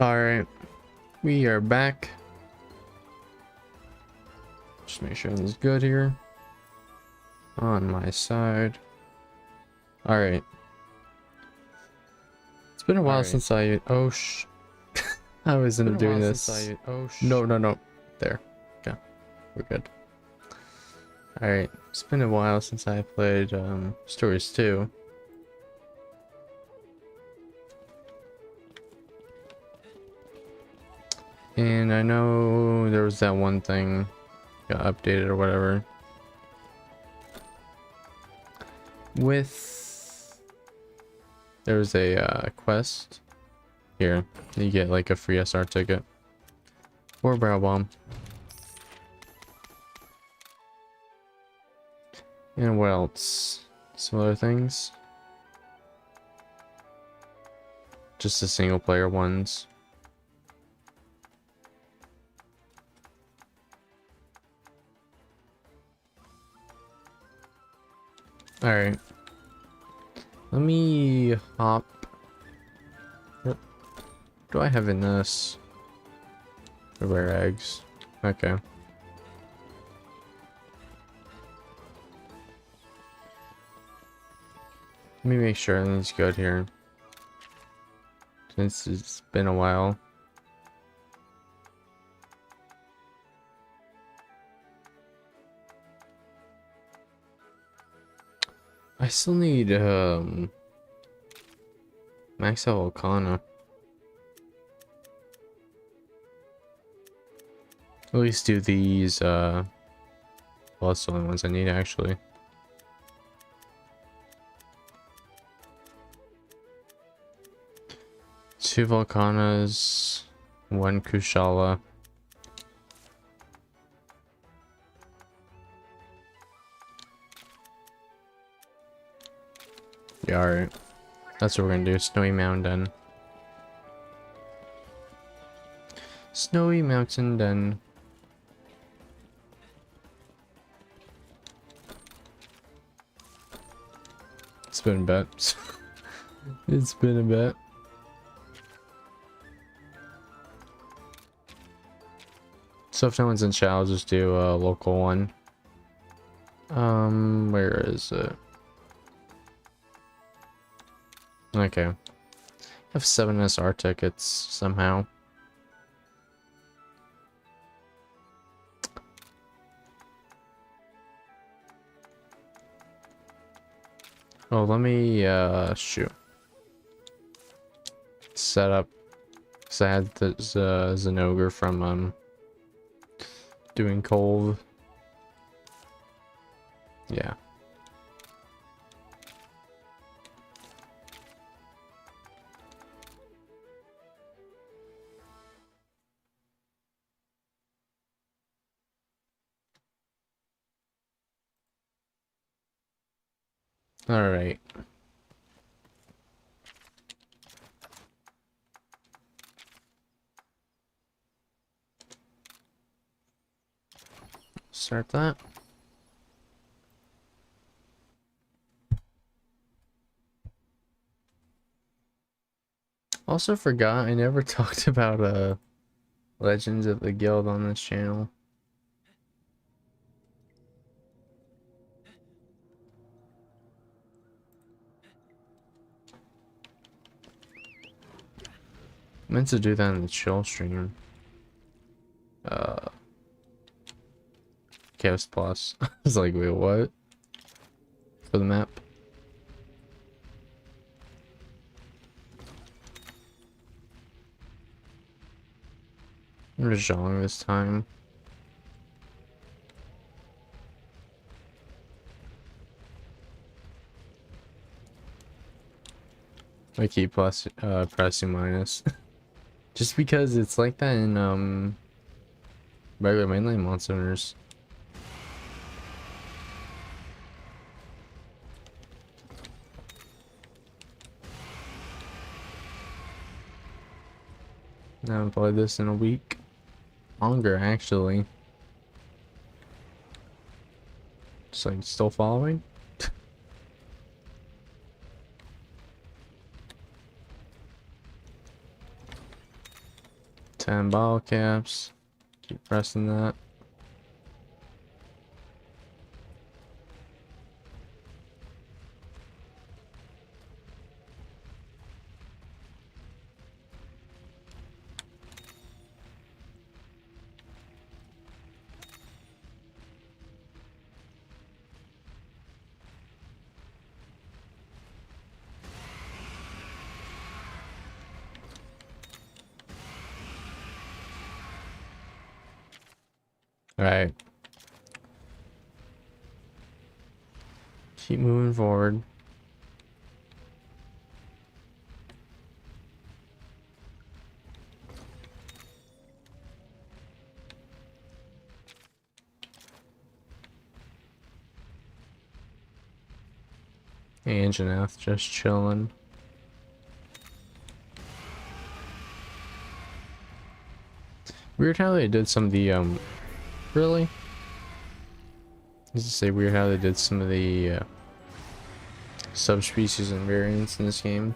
Alright, we are back. Just make sure everything's good here. On my side. Alright. It's been a while since I... Oh, I wasn't doing this. No. There. Okay. We're good. Alright. It's been a while since I played Stories 2. And I know there was that one thing got updated or whatever. There was a quest here. You get like a free SR ticket or barrel bomb. And what else? Some other things. Just the single player ones. Alright. Let me hop. What do I have in this? The rare eggs. Okay. Let me make sure everything's good here. Since it's been a while. I still need max out Volcana. At least do these well, that's the only ones I need actually. Two Volcanas, one Kushala. Yeah, alright. That's what we're gonna do. Snowy Mountain. Snowy Mountain Den. It's been a bit. It's been a bit. So if no one's in chat, I'll just do a local one. Where is it? Okay. I have 7 SR tickets somehow. Oh, let me shoot. Set up, because I had this Zenogre from doing Cove. Yeah. All right. Start that. Also forgot I never talked about Legends of the Guild on this channel. I meant to do that in the chill stream. Chaos Plus. I was like, wait, what? For the map. Zhong this time. I keep pressing minus. Just because it's like that in regular mainline monsters. I haven't played this in a week. Longer actually. Just like still following. 10 bottle caps. Keep pressing that. Alright. Keep moving forward. Anjanath just chilling. Weird how they did some of the really? Just to say weird how they did some of the subspecies and variants in this game.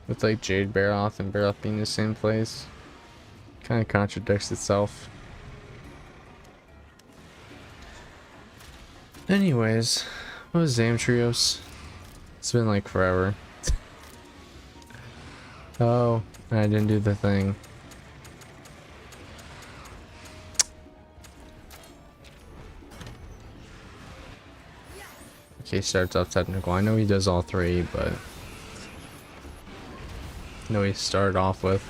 With like Jade Baroth and Baroth being the same place. Kind of contradicts itself. Anyways, what was Zamtrios? It's been like forever. Oh, I didn't do the thing. Okay, starts off technical. I know he does all three, but I know he started off with.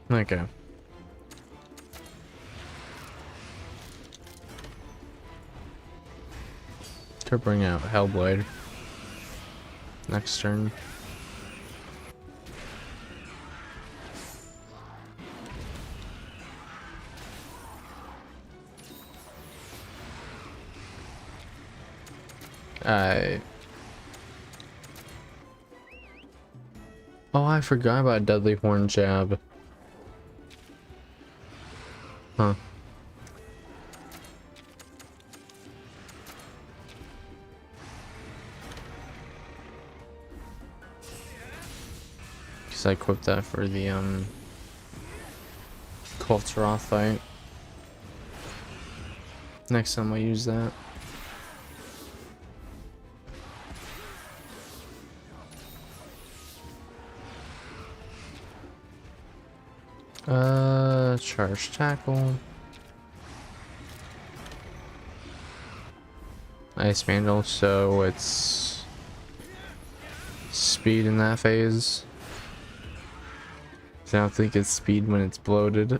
Okay. To bring out Hellblade. Next turn. Oh, I forgot about Deadly Horn Jab. Huh. Because I equipped that for the Kultaroth fight. Next time I'll use that. Charge tackle. Ice Mandal, so it's speed in that phase. I don't think it's speed when it's bloated.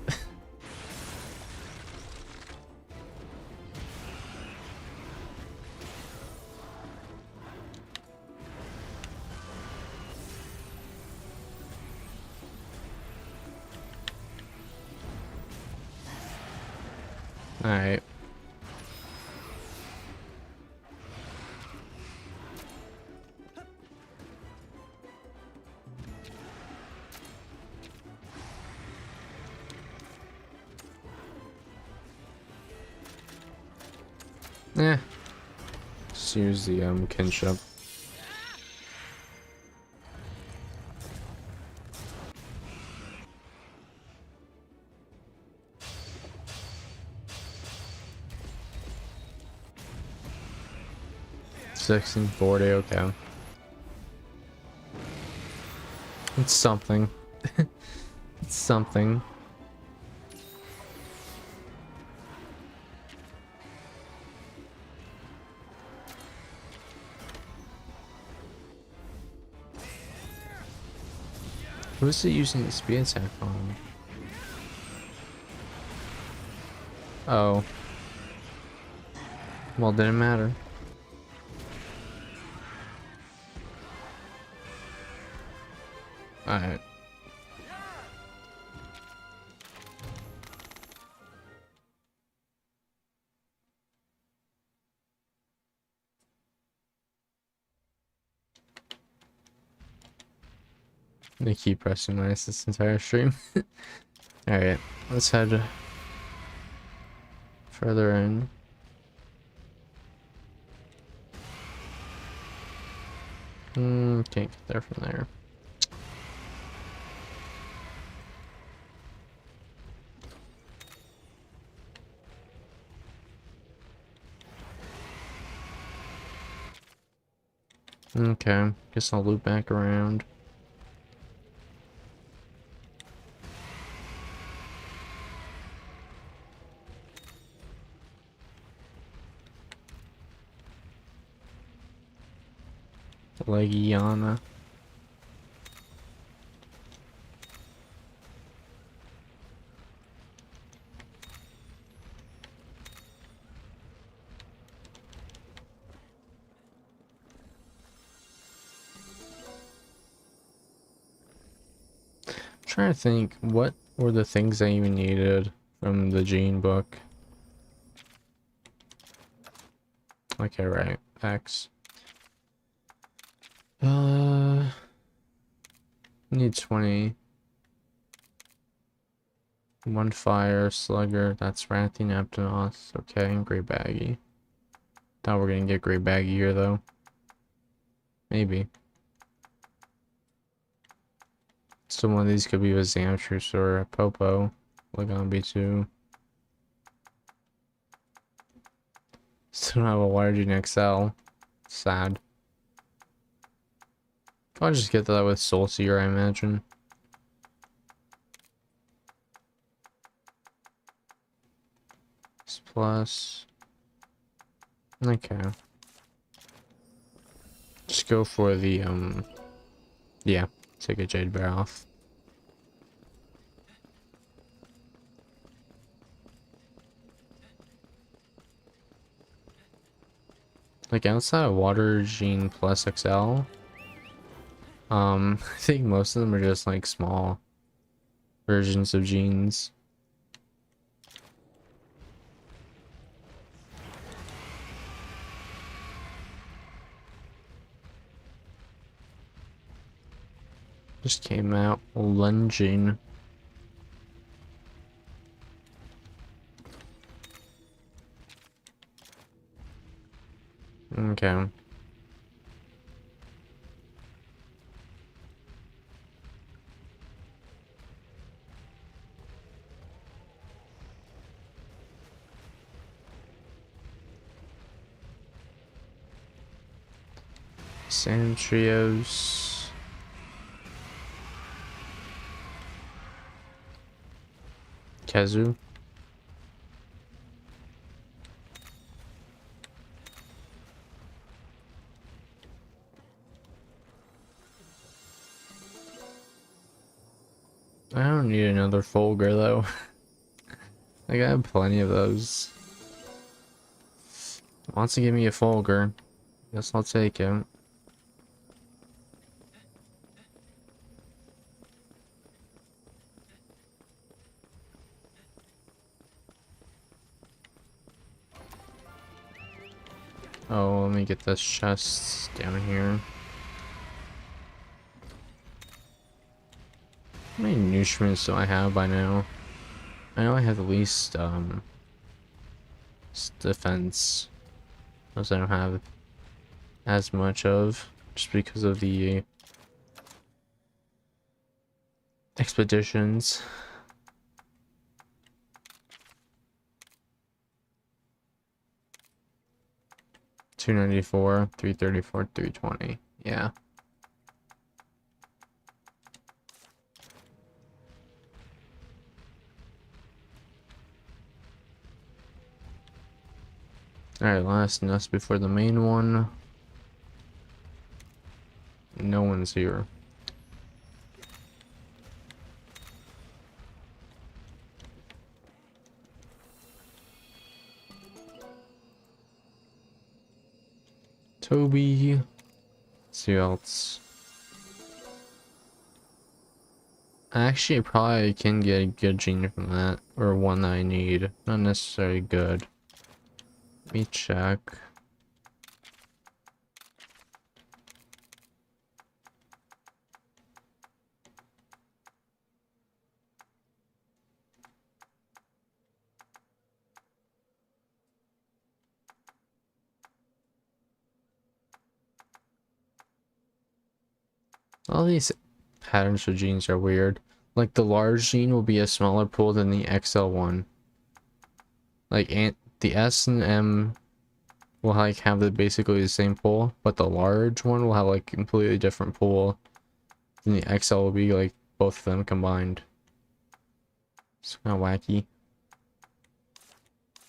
Alright. Eh. Just use the kinship. Six and 40, okay. It's something. It's something. Who's it using the speed attack on? Oh. Well, didn't matter. Alright. I'm gonna keep pressing minus this entire stream. Alright, let's head further in. Can't get there from there. Okay, guess I'll loop back around. Legiana. Trying to think, what were the things I even needed from the gene book? Okay, right. X. Need 20. One fire, slugger, that's Rathy, Neptunos. Okay, Grey Baggy. Thought we were gonna get Grey Baggy here though. Maybe. So one of these could be a Zamtrus or a Popo. Like on B2. Still don't have a Water Gene XL. Sad. I'll just get that with Soul Seer, I imagine. Plus. Okay. Just go for the, yeah. Take a Jade Bear off. Like outside of Water Gene plus XL, I think most of them are just like small versions of genes. Just came out lunging. Okay. Santrios. Kazu. I don't need another Fulgur though. Like I have plenty of those. Wants to give me a Fulgur. Guess I'll take it. Oh, let me get this chest down here. How many nutriments do I have by now? I know I have the least defense. Those I don't have as much of, just because of the expeditions. $294, $334, $320. Yeah. Alright, last nest before the main one. No one's here. Toby. Let's see who else. Actually, I probably can get a good gene from that, or one that I need. Not necessarily good. Let me check. All these patterns for genes are weird. Like the large gene will be a smaller pool than the XL one. Like the S and M will like have basically the same pool, but the large one will have like completely different pool. Then the XL will be like both of them combined. It's kind of wacky.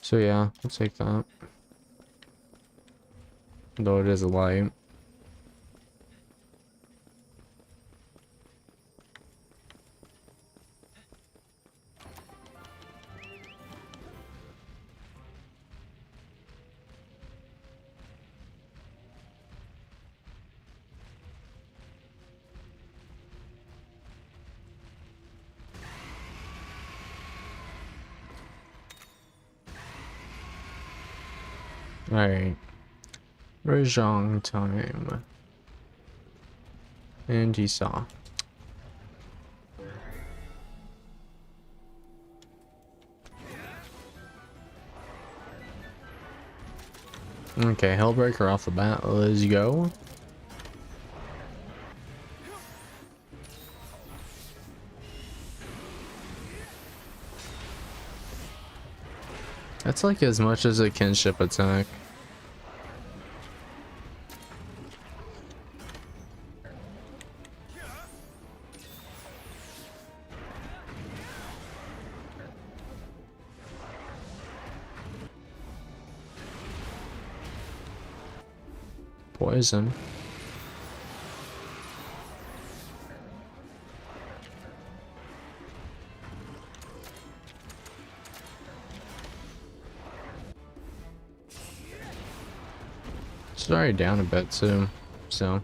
So yeah, we'll take that. Though it is a light. Alright. Rajang time. And he saw. Okay, Hellbreaker off the bat. Let's go. That's like as much as a kinship attack. Poison. It's already down a bit too, so.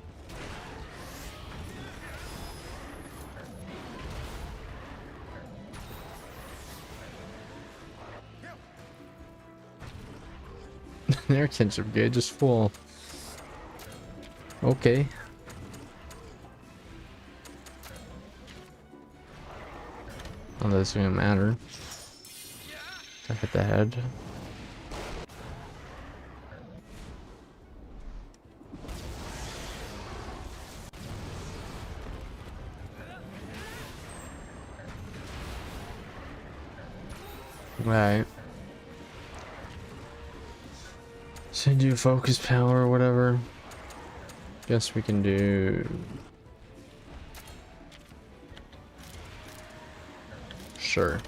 Their kinship gauge is full. Okay. Oh, that doesn't even matter. I hit the head. Right. So do focus power or whatever. Guess we can do. Sure.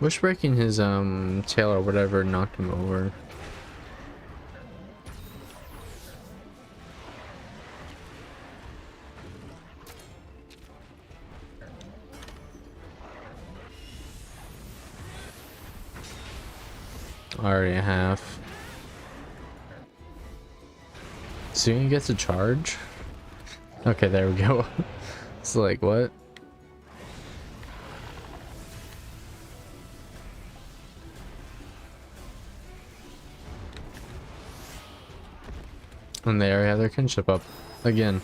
Wish breaking his tail or whatever knocked him over. Already a half. Soon he gets a charge? Okay, there we go. It's like, what? And they already have their kinship up. Again.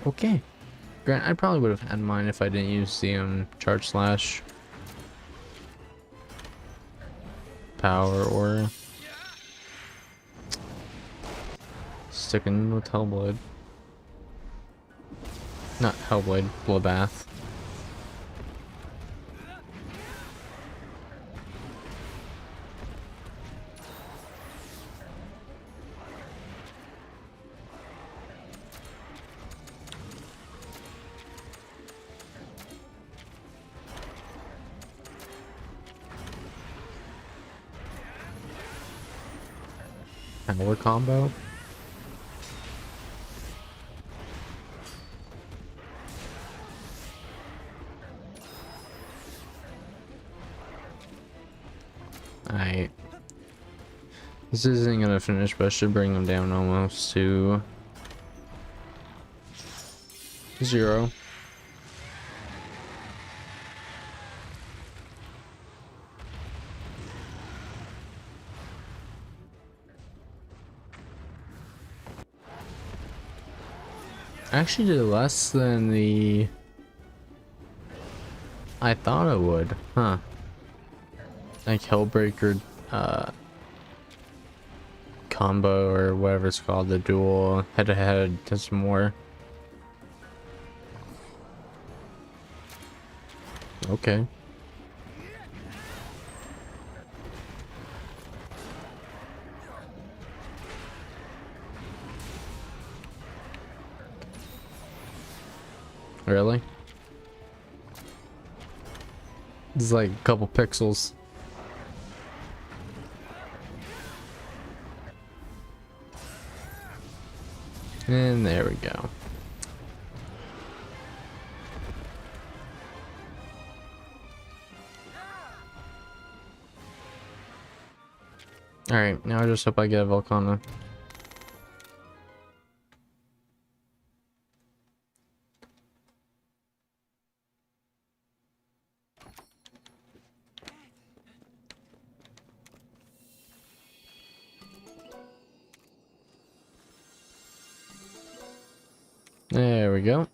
Okay. Grant, I probably would have had mine if I didn't use the charge slash. Power or sticking with Hellblade. Not Hellblade, Bloodbath. Power combo. Alright. This isn't gonna finish, but I should bring them down almost to 0. Actually did less than I thought it would, huh? like Hellbreaker combo or whatever it's called, the duel head to head to some more. Okay. Really? It's like a couple pixels. And there we go. Alright, now I just hope I get a Volcana. There we go.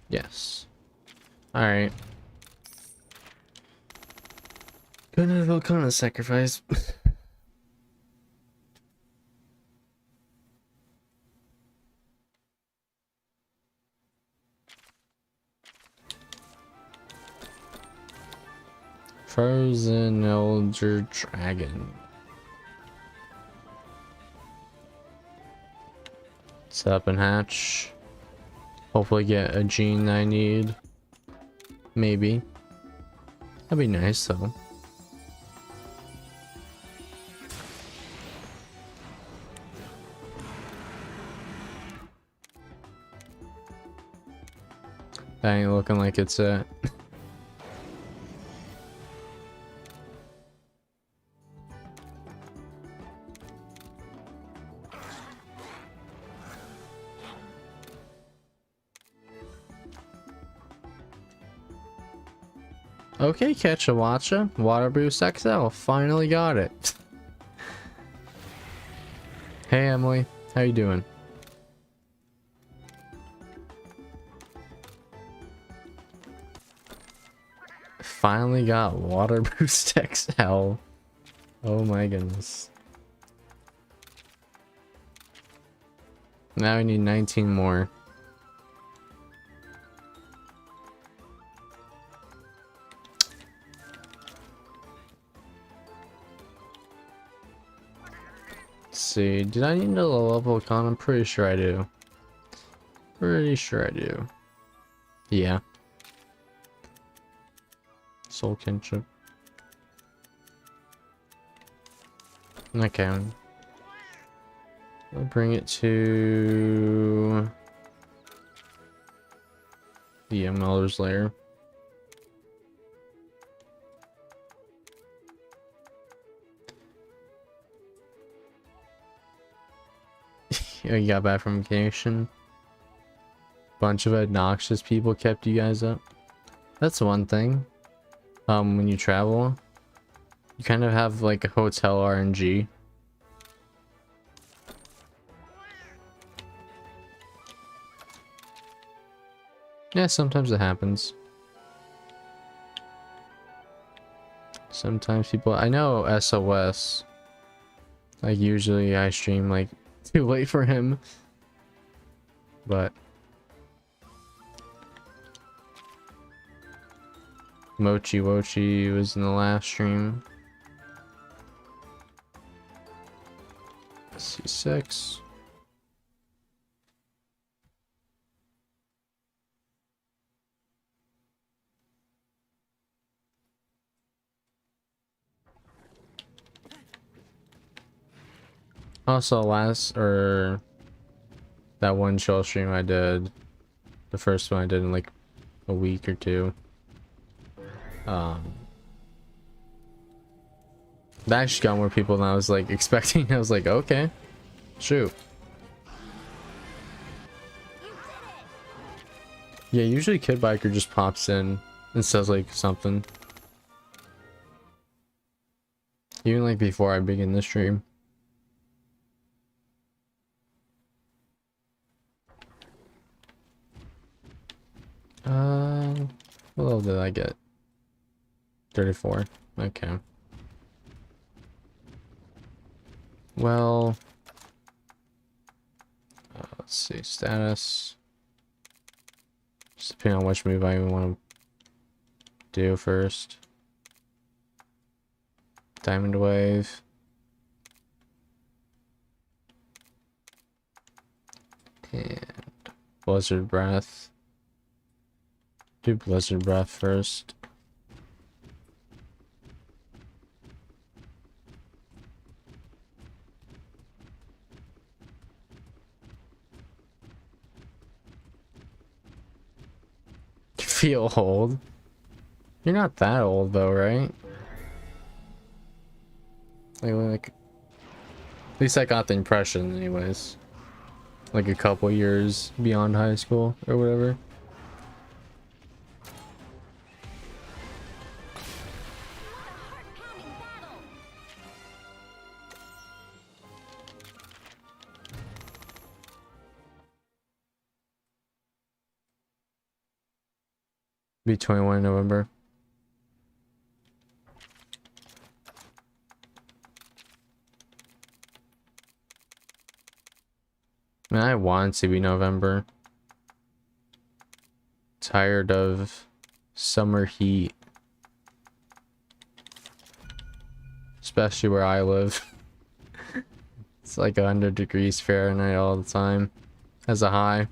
Yes. Alright. Gonna Volcana sacrifice. Frozen Elder Dragon. Set up and hatch. Hopefully get a gene I need. Maybe. That'd be nice though. That ain't looking like it's it. Okay, Catchawacha. Water Boost XL. Finally got it. Hey Emily, how you doing? Finally got Water Boost XL. Oh my goodness. Now I need 19 more. Let's see, did I need to level up Volcana? I'm pretty sure I do. Pretty sure I do. Yeah. Soul Kinship. Okay. I'll bring it to the Melder's Lair. You got back from vacation. Bunch of obnoxious people kept you guys up. That's one thing. When you travel, you kind of have like a hotel RNG. Yeah, sometimes it happens. Sometimes people, I know SOS, like usually I stream like too late for him, but Mochi Wochi was in the last stream. C6. Also that one chill stream I did, the first one I did in like a week or two. That actually got more people than I was like expecting. I was like, okay, shoot. Yeah, usually Kid Biker just pops in and says like something. Even like before I begin the stream. What level did I get? 34. Okay. Well, let's see. Status. Just depending on which move I even want to do first. Diamond Wave. And Blizzard Breath. Do Blizzard Breath first. Feel old. You're not that old though, right? Like at least I got the impression anyways. Like a couple years beyond high school or whatever. Be 21 in November. I mean, I want to be November. Tired of summer heat. Especially where I live. It's like 100 degrees Fahrenheit all the time as a high.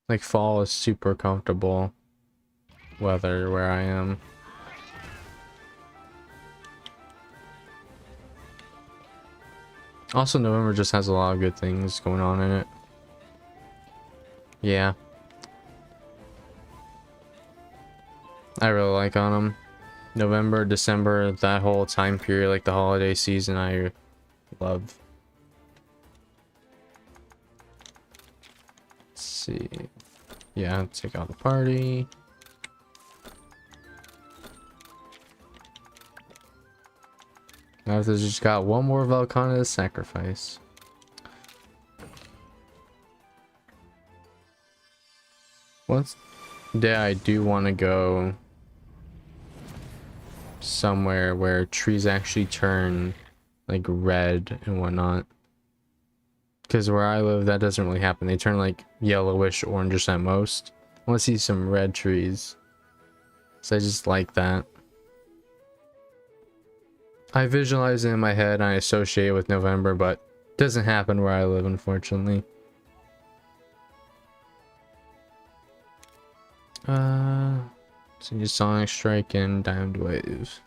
Like fall is super comfortable weather where I am. Also, November just has a lot of good things going on in it. Yeah. I really like autumn. November, December, that whole time period, like the holiday season, I love. Let's see. Yeah, take out the party. Now I've just got one more Volcana to sacrifice. One day I do want to go somewhere where trees actually turn like red and whatnot. Because where I live, that doesn't really happen. They turn like yellowish, orangish at most. I want to see some red trees. So I just like that. I visualize it in my head and I associate it with November, but it doesn't happen where I live, unfortunately. So you Sonic Strike and Diamond Wave.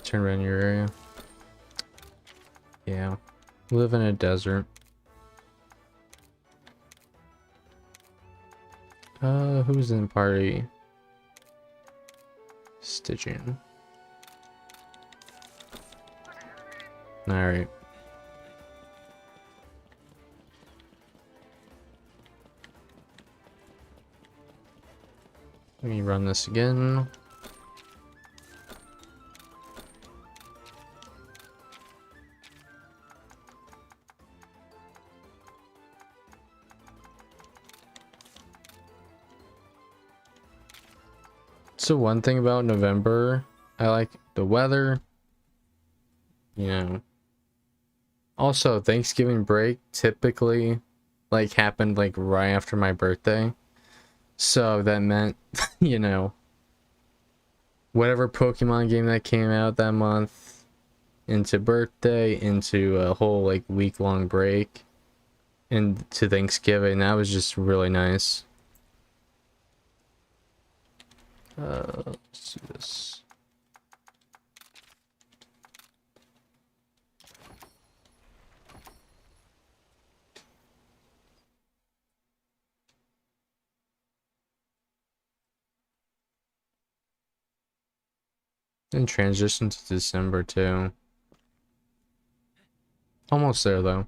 Turn around your area. Yeah. Live in a desert. Who's in party? Stitching. Alright. Let me run this again. So one thing about November, I like the weather. You know. Also, Thanksgiving break typically like happened like right after my birthday. So that meant, you know, whatever Pokemon game that came out that month into birthday, into a whole like week-long break, into Thanksgiving, that was just really nice. Let's do this. And transition to December too. Almost there though.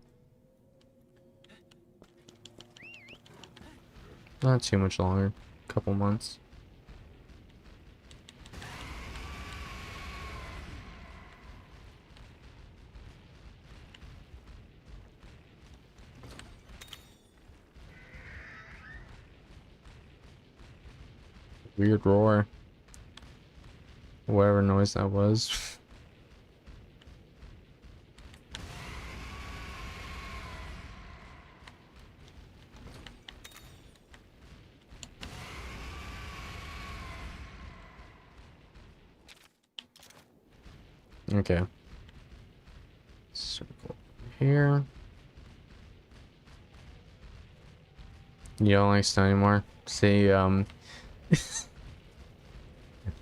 Not too much longer. Couple months. Weird roar. Whatever noise that was. Okay. Circle here. You don't like snow anymore? See,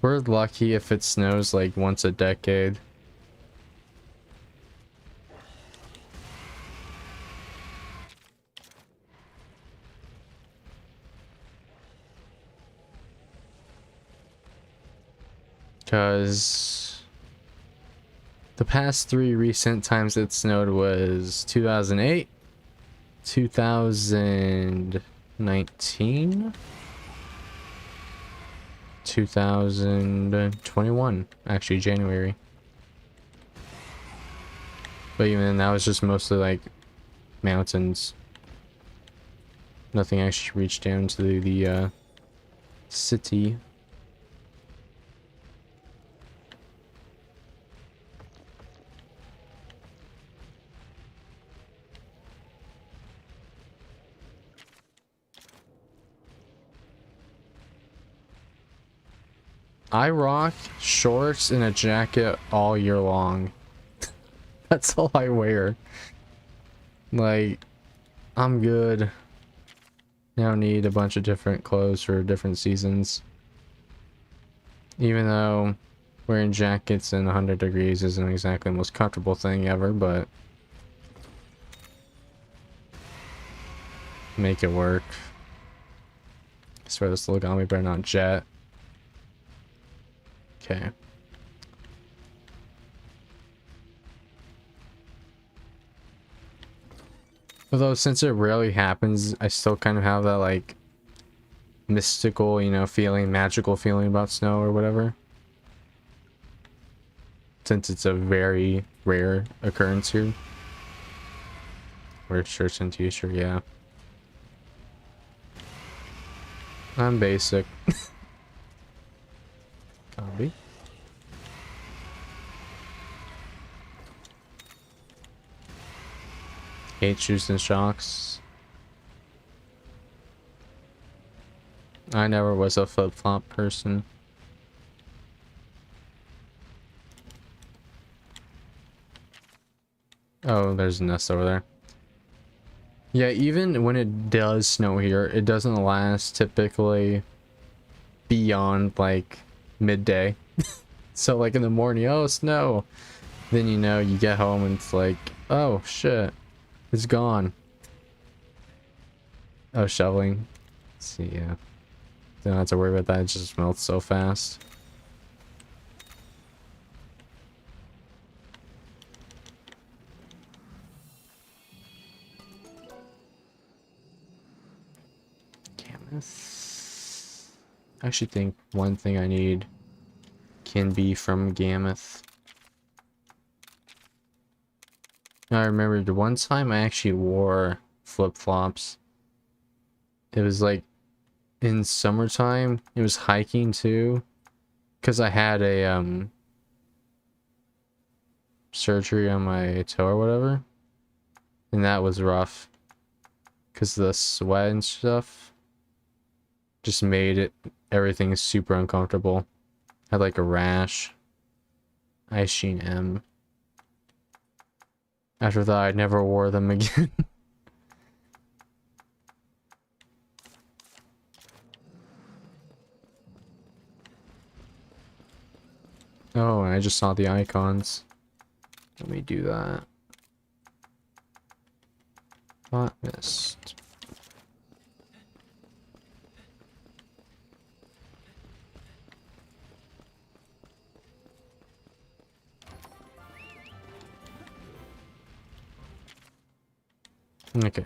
we're lucky if it snows like once a decade. Because the past 3 recent times it snowed was 2008, 2019, 2021, actually January. But even then, that was just mostly like mountains. Nothing actually reached down to the city. I rock shorts and a jacket all year long. That's all I wear. Like, I'm good. I don't need a bunch of different clothes for different seasons. Even though wearing jackets in 100 degrees isn't exactly the most comfortable thing ever, but make it work. I swear this little guy better not jet. Okay. Although since it rarely happens, I still kind of have that like mystical, you know, feeling, magical feeling about snow or whatever. Since it's a very rare occurrence here. Wear shirts and t-shirt, yeah. I'm basic. Copy. Hate shoes and shocks. I never was a flip-flop person. Oh, there's a nest over there. Yeah, even when it does snow here, it doesn't last typically beyond like midday. So like in the morning, oh, snow. Then you know, you get home and it's like, oh shit, it's gone. Oh, shoveling. Let's see, yeah. Don't have to worry about that, it just melts so fast. Gammoth. I actually think one thing I need can be from Gammoth. I remember the one time I actually wore flip-flops. It was like in summertime. It was hiking too. Because I had a surgery on my toe or whatever. And that was rough. Because the sweat and stuff just made it everything super uncomfortable. Had like a rash. Ice Sheen M. After that, I never wore them again. Oh, and I just saw the icons. Let me do that. Hot mist. Okay.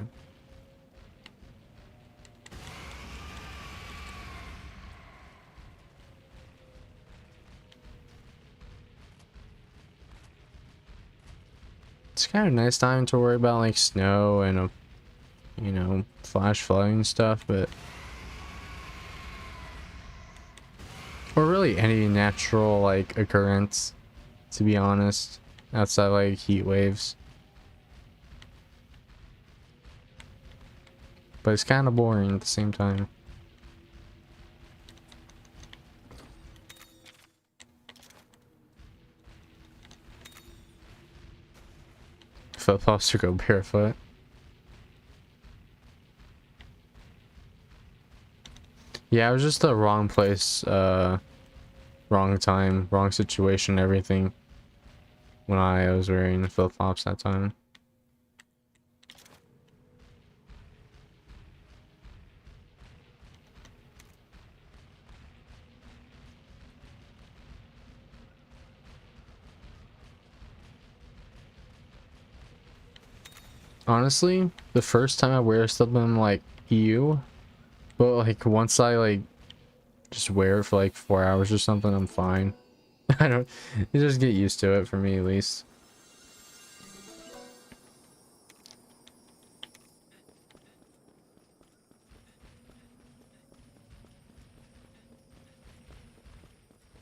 kind of nice time to worry about like snow and you know, flash flooding and stuff, but or really any natural like occurrence, to be honest, outside like heat waves. But it's kind of boring at the same time. Flip-flops to go barefoot. Yeah, it was just the wrong place, wrong time, wrong situation, everything when I was wearing flip-flops that time. Honestly, the first time I wear something, I'm like, ew. But like once I like just wear it for like 4 hours or something, I'm fine. I don't, you just get used to it, for me at least.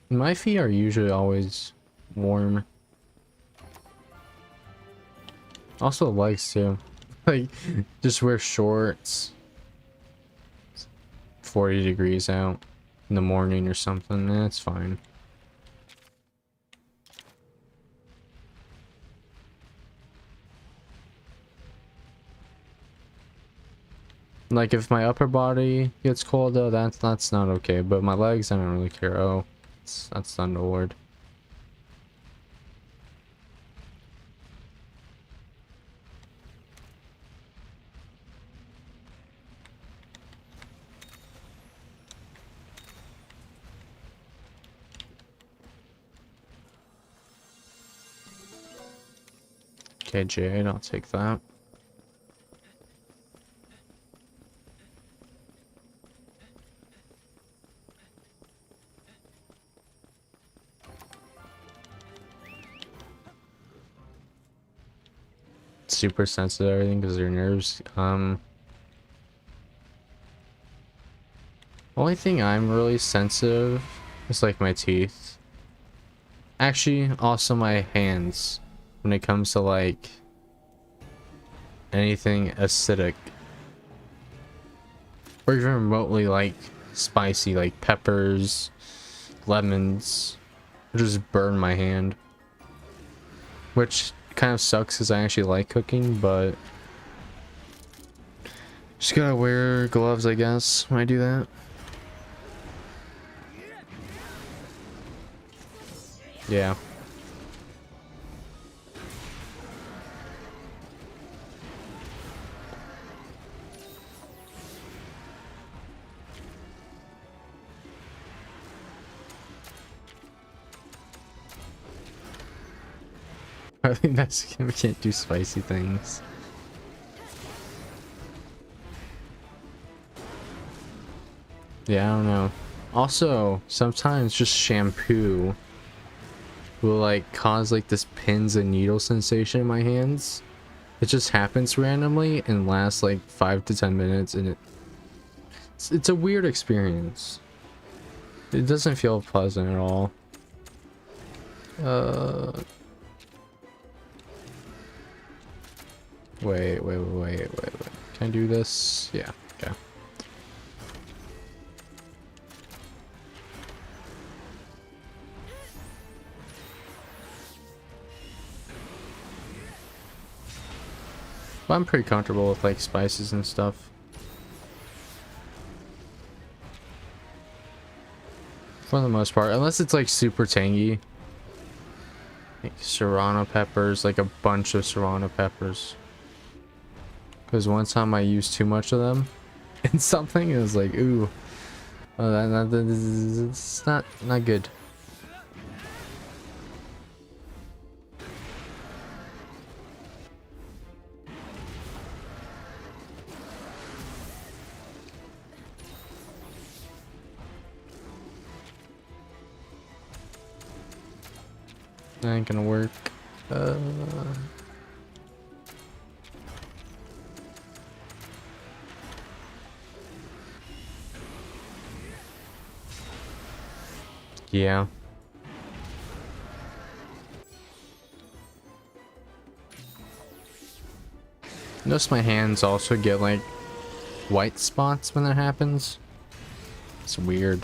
My feet are usually always warm. Also legs too. Like, just wear shorts. 40 degrees out in the morning or something, that's fine. Like, if my upper body gets cold though, that's not okay, but my legs, I don't really care. Oh, that's Thunderlord. Okay, Jade, I'll take that. Super sensitive to everything because your nerves. Only thing I'm really sensitive is like my teeth. Actually, also my hands when it comes to like anything acidic or even remotely like spicy, like peppers, lemons, just burn my hand, which kind of sucks because I actually like cooking, but just gotta wear gloves, I guess, when I do that. Yeah. I think that's, we can't do spicy things. Yeah, I don't know. Also, sometimes just shampoo will like cause like this pins and needle sensation in my hands. It just happens randomly and lasts like 5 to 10 minutes, and it's a weird experience. It doesn't feel pleasant at all. Wait. Can I do this? Yeah, okay. But I'm pretty comfortable with like spices and stuff. For the most part, unless it's like super tangy. Like serrano peppers, like a bunch of serrano peppers. Because one time I used too much of them in something, it was like, ooh, oh, it's not good. That ain't gonna work. Yeah. Notice my hands also get like white spots when that happens. It's weird.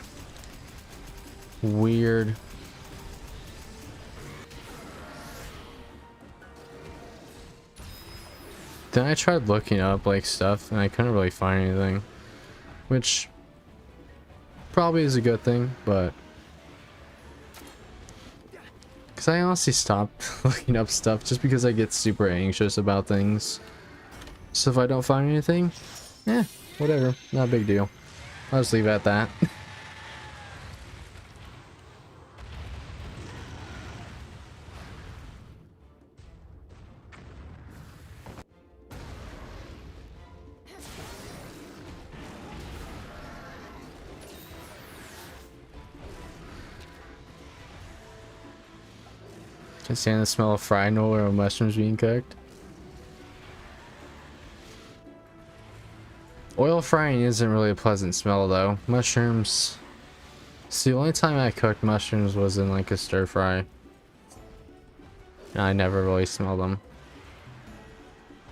Weird. Then I tried looking up like stuff and I couldn't really find anything, which probably is a good thing, but because I honestly stopped looking up stuff just because I get super anxious about things. So if I don't find anything, whatever, not a big deal. I'll just leave it at that. Can stand the smell of fried oil or mushrooms being cooked. Oil frying isn't really a pleasant smell though. Mushrooms. See, the only time I cooked mushrooms was in like a stir fry. And I never really smell them.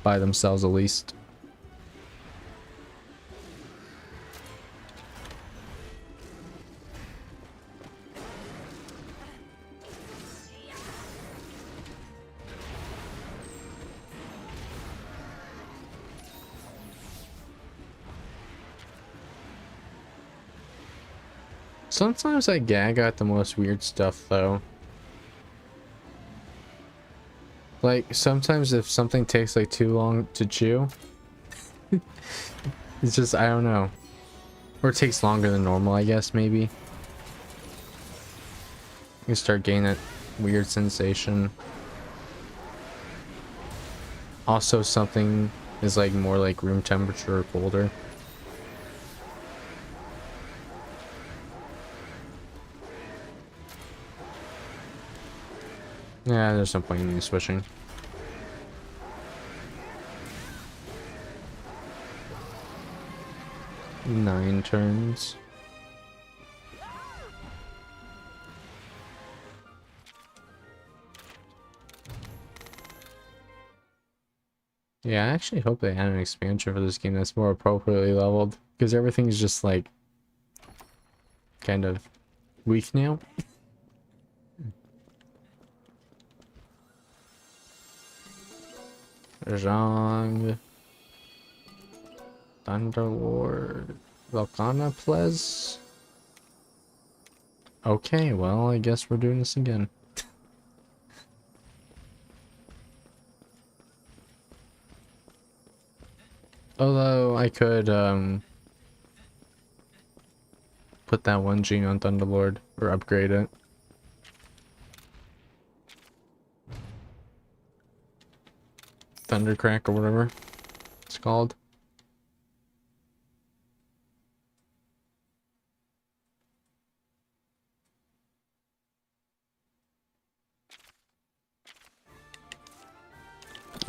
By themselves at least. Sometimes I gag at the most weird stuff though. Like sometimes if something takes like too long to chew, it's just, I don't know. Or it takes longer than normal, I guess, maybe. You start getting that weird sensation. Also something is like more like room temperature or colder. Yeah, there's no point in me switching. Nine turns. Yeah, I actually hope they add an expansion for this game that's more appropriately leveled, because everything's just like kind of weak now. Zhang, Thunderlord, Volcana Plez. Okay, well, I guess we're doing this again. Although I could put that one gene on Thunderlord or upgrade it. Thundercrack or whatever it's called.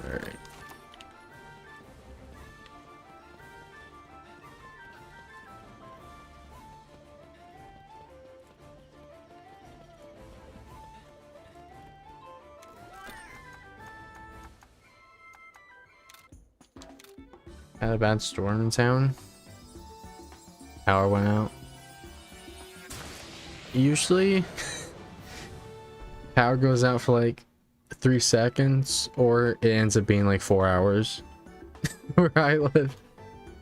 Alright. Had a bad storm in town. Power went out. Usually power goes out for like 3 seconds or it ends up being like 4 hours where I live.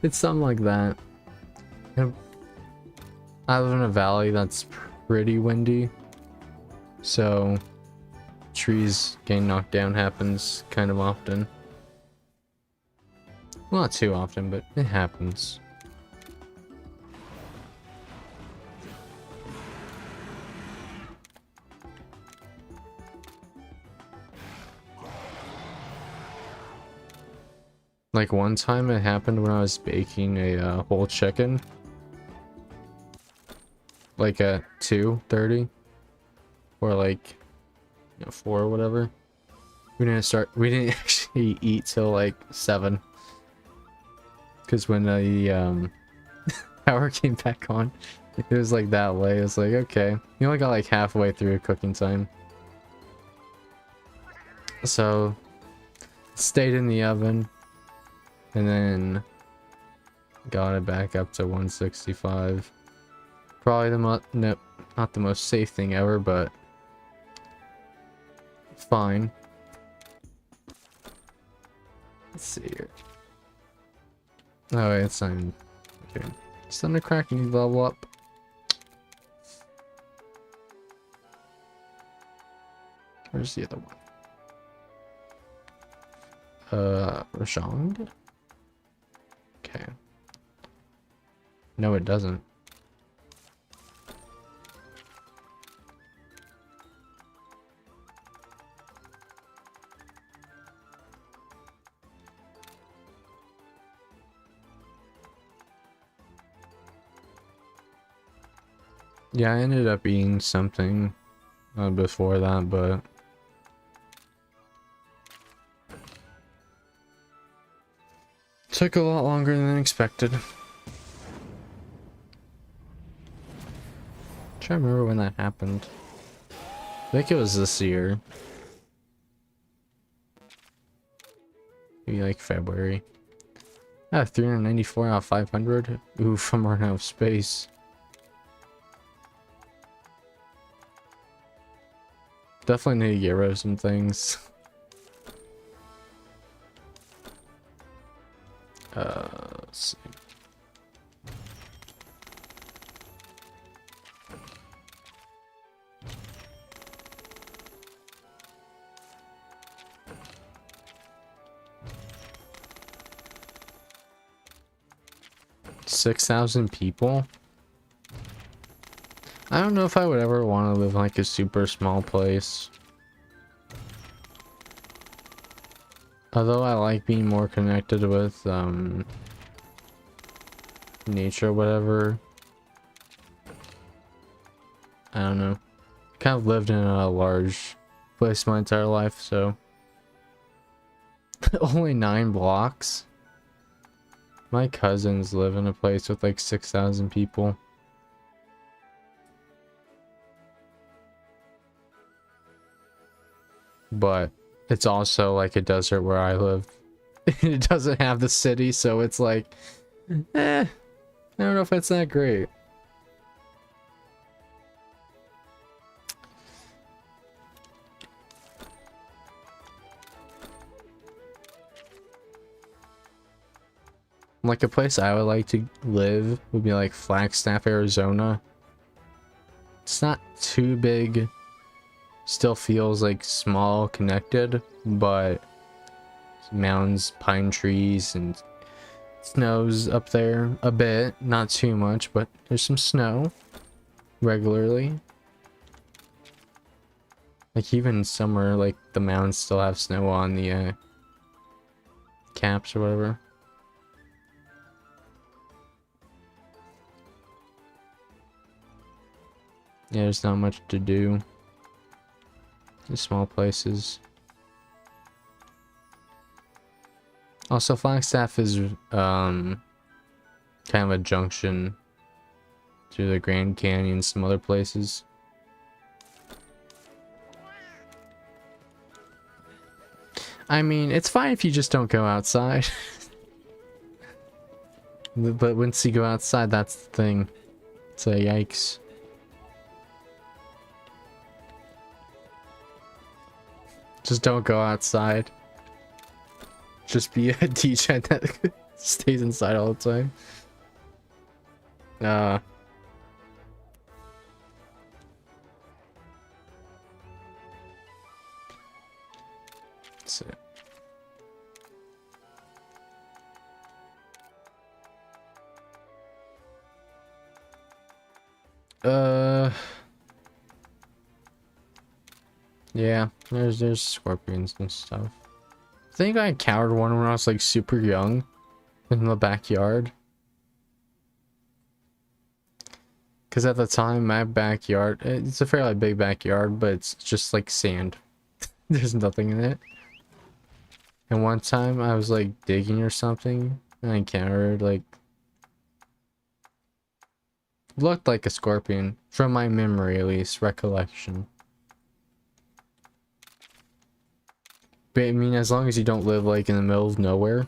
It's something like that. And I live in a valley that's pretty windy, so trees getting knocked down happens kind of often. Well, not too often, but it happens. Like one time it happened when I was baking a whole chicken. Like at 2:30 or like 4 or whatever. We didn't actually eat till like 7. Because when the power came back on, It was like that way. It's like, okay. You only got like halfway through cooking time. So, stayed in the oven. And then got it back up to 165. Probably no, not the most safe thing ever, but fine. Let's see here. Oh wait, it's not even... Okay. It's under crack, you need to level up. Where's the other one? Rashong? Okay. No, it doesn't. Yeah, I ended up eating something before that, but took a lot longer than expected. Trying to remember when that happened. I think it was this year. Maybe like February. Ah, 394 out of 500. Oof, I'm running out of space. Definitely need to get rid of some things. Let's see. $6,000 people? I don't know if I would ever want to live in like a super small place. Although I like being more connected with nature or whatever. I don't know. Kind of lived in a large place my entire life, so only 9 blocks. My cousins live in a place with like 6,000 people. But it's also like a desert where I live. It doesn't have the city, so it's like, I don't know if it's that great. Like a place I would like to live would be like Flagstaff, Arizona. It's not too big. Still feels like small, connected, but mountains, pine trees, and snows up there a bit. Not too much, but there's some snow regularly. Like even in summer, like the mountains still have snow on the caps or whatever. Yeah, there's not much to do. Just small places. Also, Flagstaff is kind of a junction to the Grand Canyon and some other places. I mean, it's fine if you just don't go outside. But once you go outside, that's the thing. It's a yikes. Just don't go outside. Just be a DJ that stays inside all the time. That's it. Yeah, there's scorpions and stuff. I think I encountered one when I was like super young in the backyard. Because at the time, my backyard, it's a fairly big backyard, but it's just like sand. There's nothing in it. And one time I was like digging or something, and I encountered like Looked like a scorpion, from my memory at least, recollection. But I mean, as long as you don't live like in the middle of nowhere,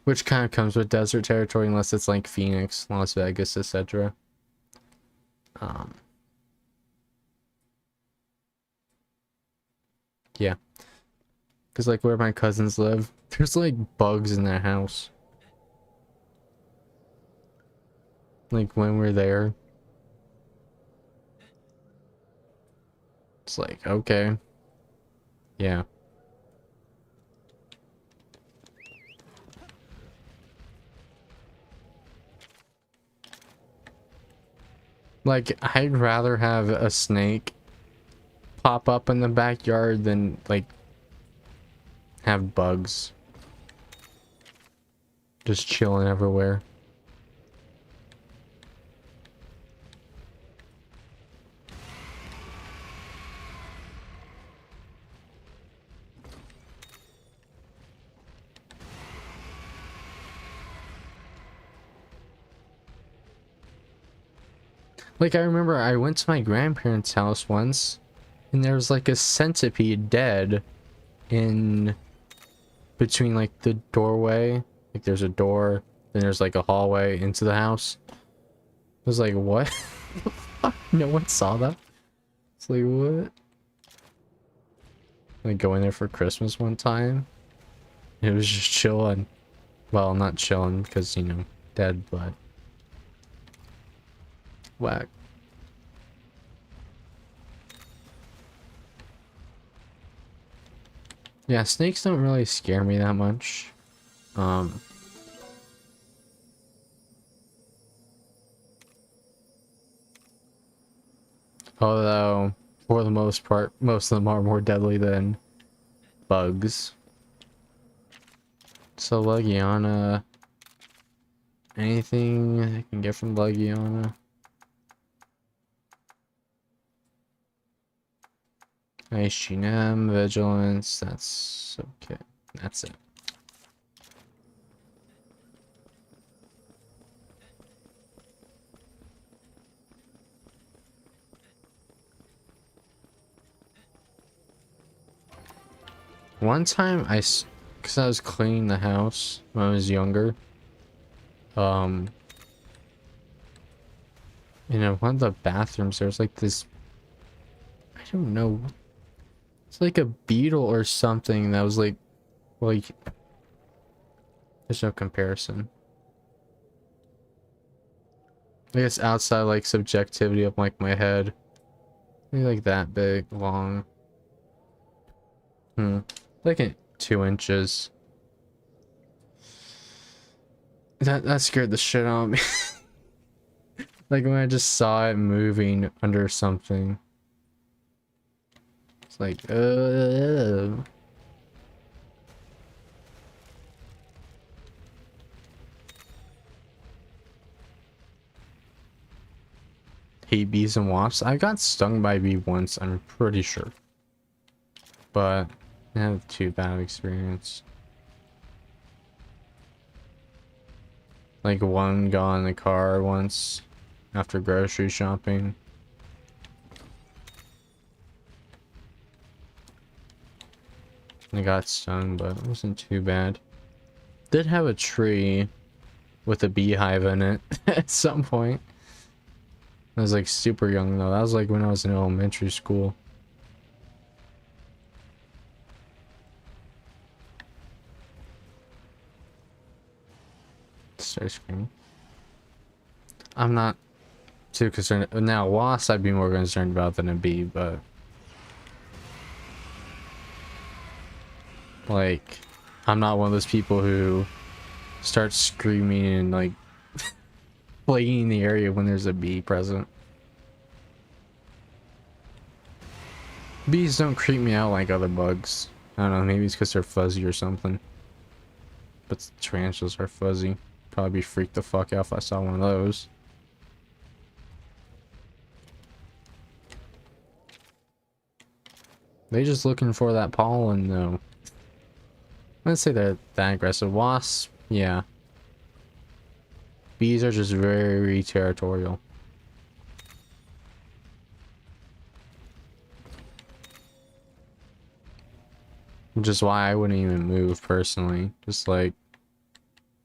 which kind of comes with desert territory, unless it's like Phoenix, Las Vegas, etc. Yeah, because like where my cousins live, there's like bugs in their house. Like when we're there, it's like, okay, yeah. Like, I'd rather have a snake pop up in the backyard than like have bugs just chilling everywhere. Like, I remember I went to my grandparents' house once, and there was like a centipede dead in between like the doorway. Like, there's a door, then there's like a hallway into the house. I was like, what? The fuck? No one saw that? It's like, what? Like, going there for Christmas one time, it was just chilling. Well, not chilling because, you know, dead, but whack. Yeah, snakes don't really scare me that much. Although, for the most part, most of them are more deadly than bugs. So Legiana, anything I can get from Legiana? H&M, Vigilance, that's okay. That's it. One time because I was cleaning the house when I was younger, in one of the bathrooms, there's like this, I don't know, it's like a beetle or something that was like, there's no comparison. I guess outside like subjectivity of like my head, maybe like that big, long. Like 2 inches. That scared the shit out of me. Like when I just saw it moving under something. It's like, hate bees and wasps. I got stung by a bee once, I'm pretty sure. But I had too bad of experience. Like one got in the car once after grocery shopping. I got stung, but it wasn't too bad. Did have a tree with a beehive in it at some point. I was like super young though. That was like when I was in elementary school. Start screaming. I'm not too concerned. Now, wasps I'd be more concerned about than a bee, but like, I'm not one of those people who starts screaming and like fleeing the area when there's a bee present. Bees don't creep me out like other bugs. I don't know, maybe it's because they're fuzzy or something. But tarantulas are fuzzy. Probably be freaked the fuck out if I saw one of those. They just looking for that pollen though. Let's say they're that aggressive. Wasps, yeah. bees are just very territorial. Which is why I wouldn't even move personally. Just like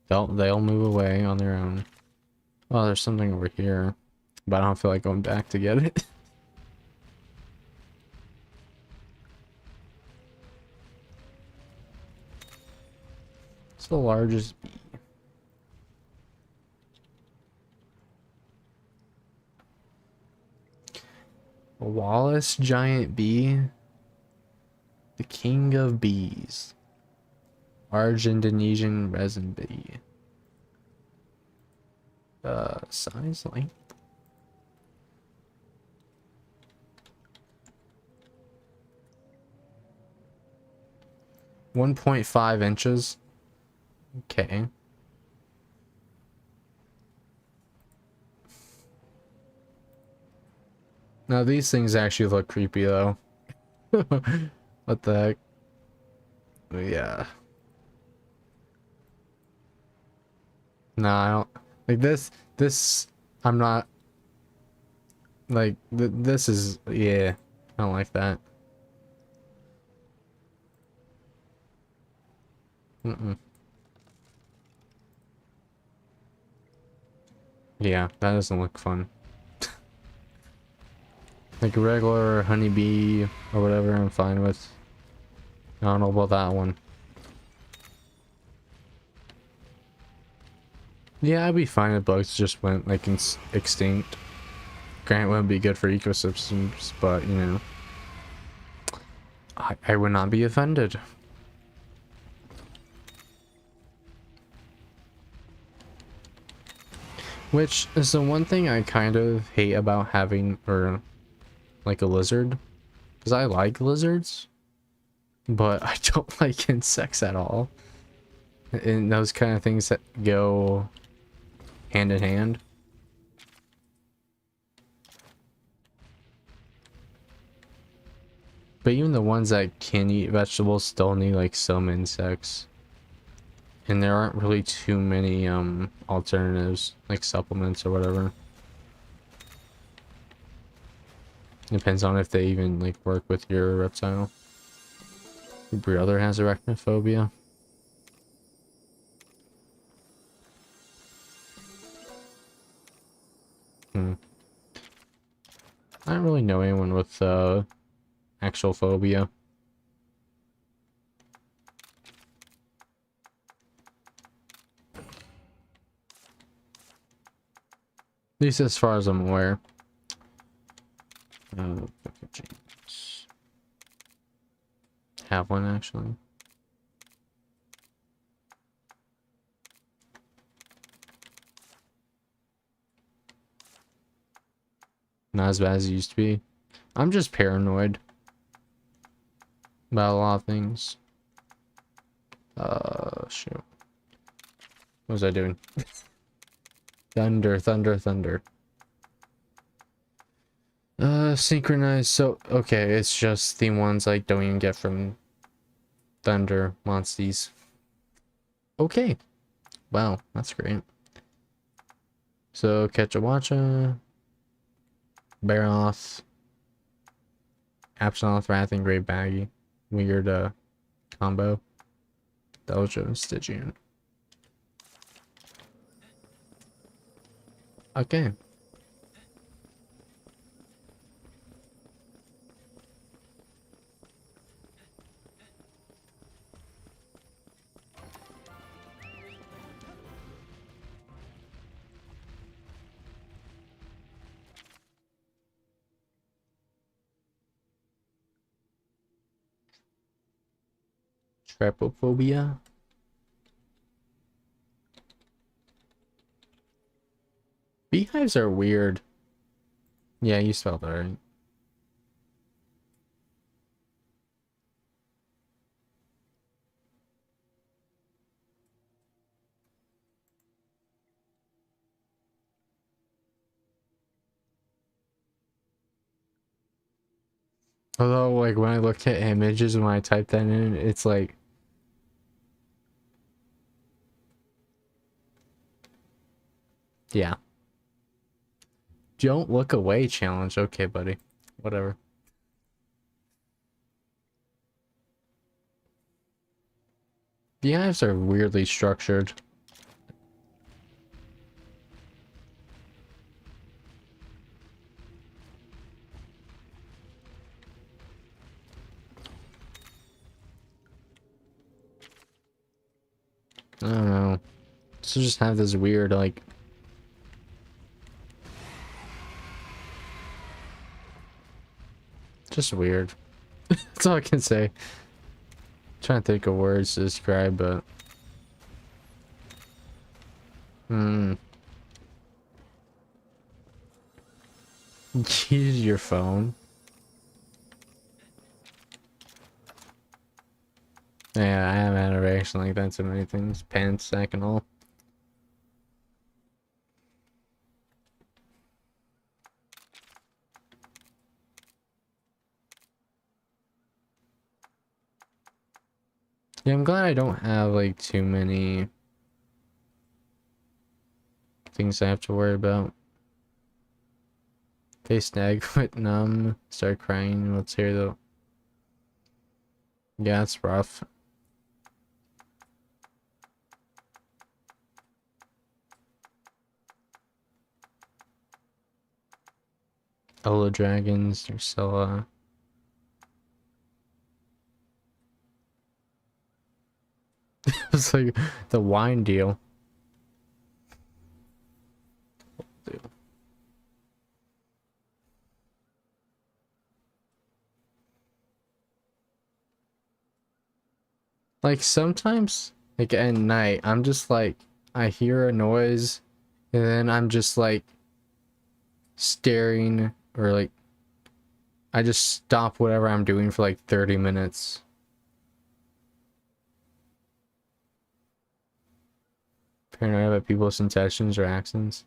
they'll move away on their own. Oh, there's something over here, but I don't feel like going back to get it. It's the largest bee. Wallace giant bee. The king of bees. Large Indonesian resin bee. Size, length. .5 inches. Okay. Now these things actually look creepy though. What the heck? Yeah. No, I don't like this. I'm not like this is, yeah, I don't like that. Yeah, that doesn't look fun. Like a regular honeybee or whatever, I'm fine with. I don't know about that one. Yeah, I'd be fine if bugs just went like extinct. Granted, it wouldn't be good for ecosystems, but you know, I would not be offended. Which is the one thing I kind of hate about having, or like a lizard, because I like lizards, but I don't like insects at all. And those kind of things that go hand in hand. But even the ones that can eat vegetables still need like some insects. And there aren't really too many alternatives, like supplements or whatever. Depends on if they even like work with your reptile. Your brother has arachnophobia. I don't really know anyone with actual phobia. At least as far as I'm aware. Have one actually. Not as bad as it used to be. I'm just paranoid about a lot of things. Shoot. What was I doing? Thunder, thunder, thunder. Synchronized. So, okay, it's just the ones I don't even get from Thunder Monsties. Okay. Wow, that's great. So, Ketchawacha, Baroth, Absinoth, Wrath, and Great Baggy. Weird, combo. Dojo, Stygian. Okay. Trypophobia. Beehives are weird. Yeah, you spelled that right. Although, like, when I look at images and when I type that in, it's like... Yeah. Don't look away challenge. Okay, buddy. Whatever. The eyes are weirdly structured. I don't know. So just have this weird, like... Just weird. That's all I can say. Trying to think of words to describe, but... Use your phone. Yeah, I haven't had a reaction like that to many things. Pants, sack, and all. Yeah, I'm glad I don't have like too many things I have to worry about. Face snag, foot numb, start crying. Let's hear though. Yeah, it's rough. Ola dragons, Ursula. It's like the wine deal. Like sometimes, like at night, I'm just like, I hear a noise, and then I'm just like staring, or like, I just stop whatever I'm doing for like 30 minutes. Paranoid about people's intentions or actions.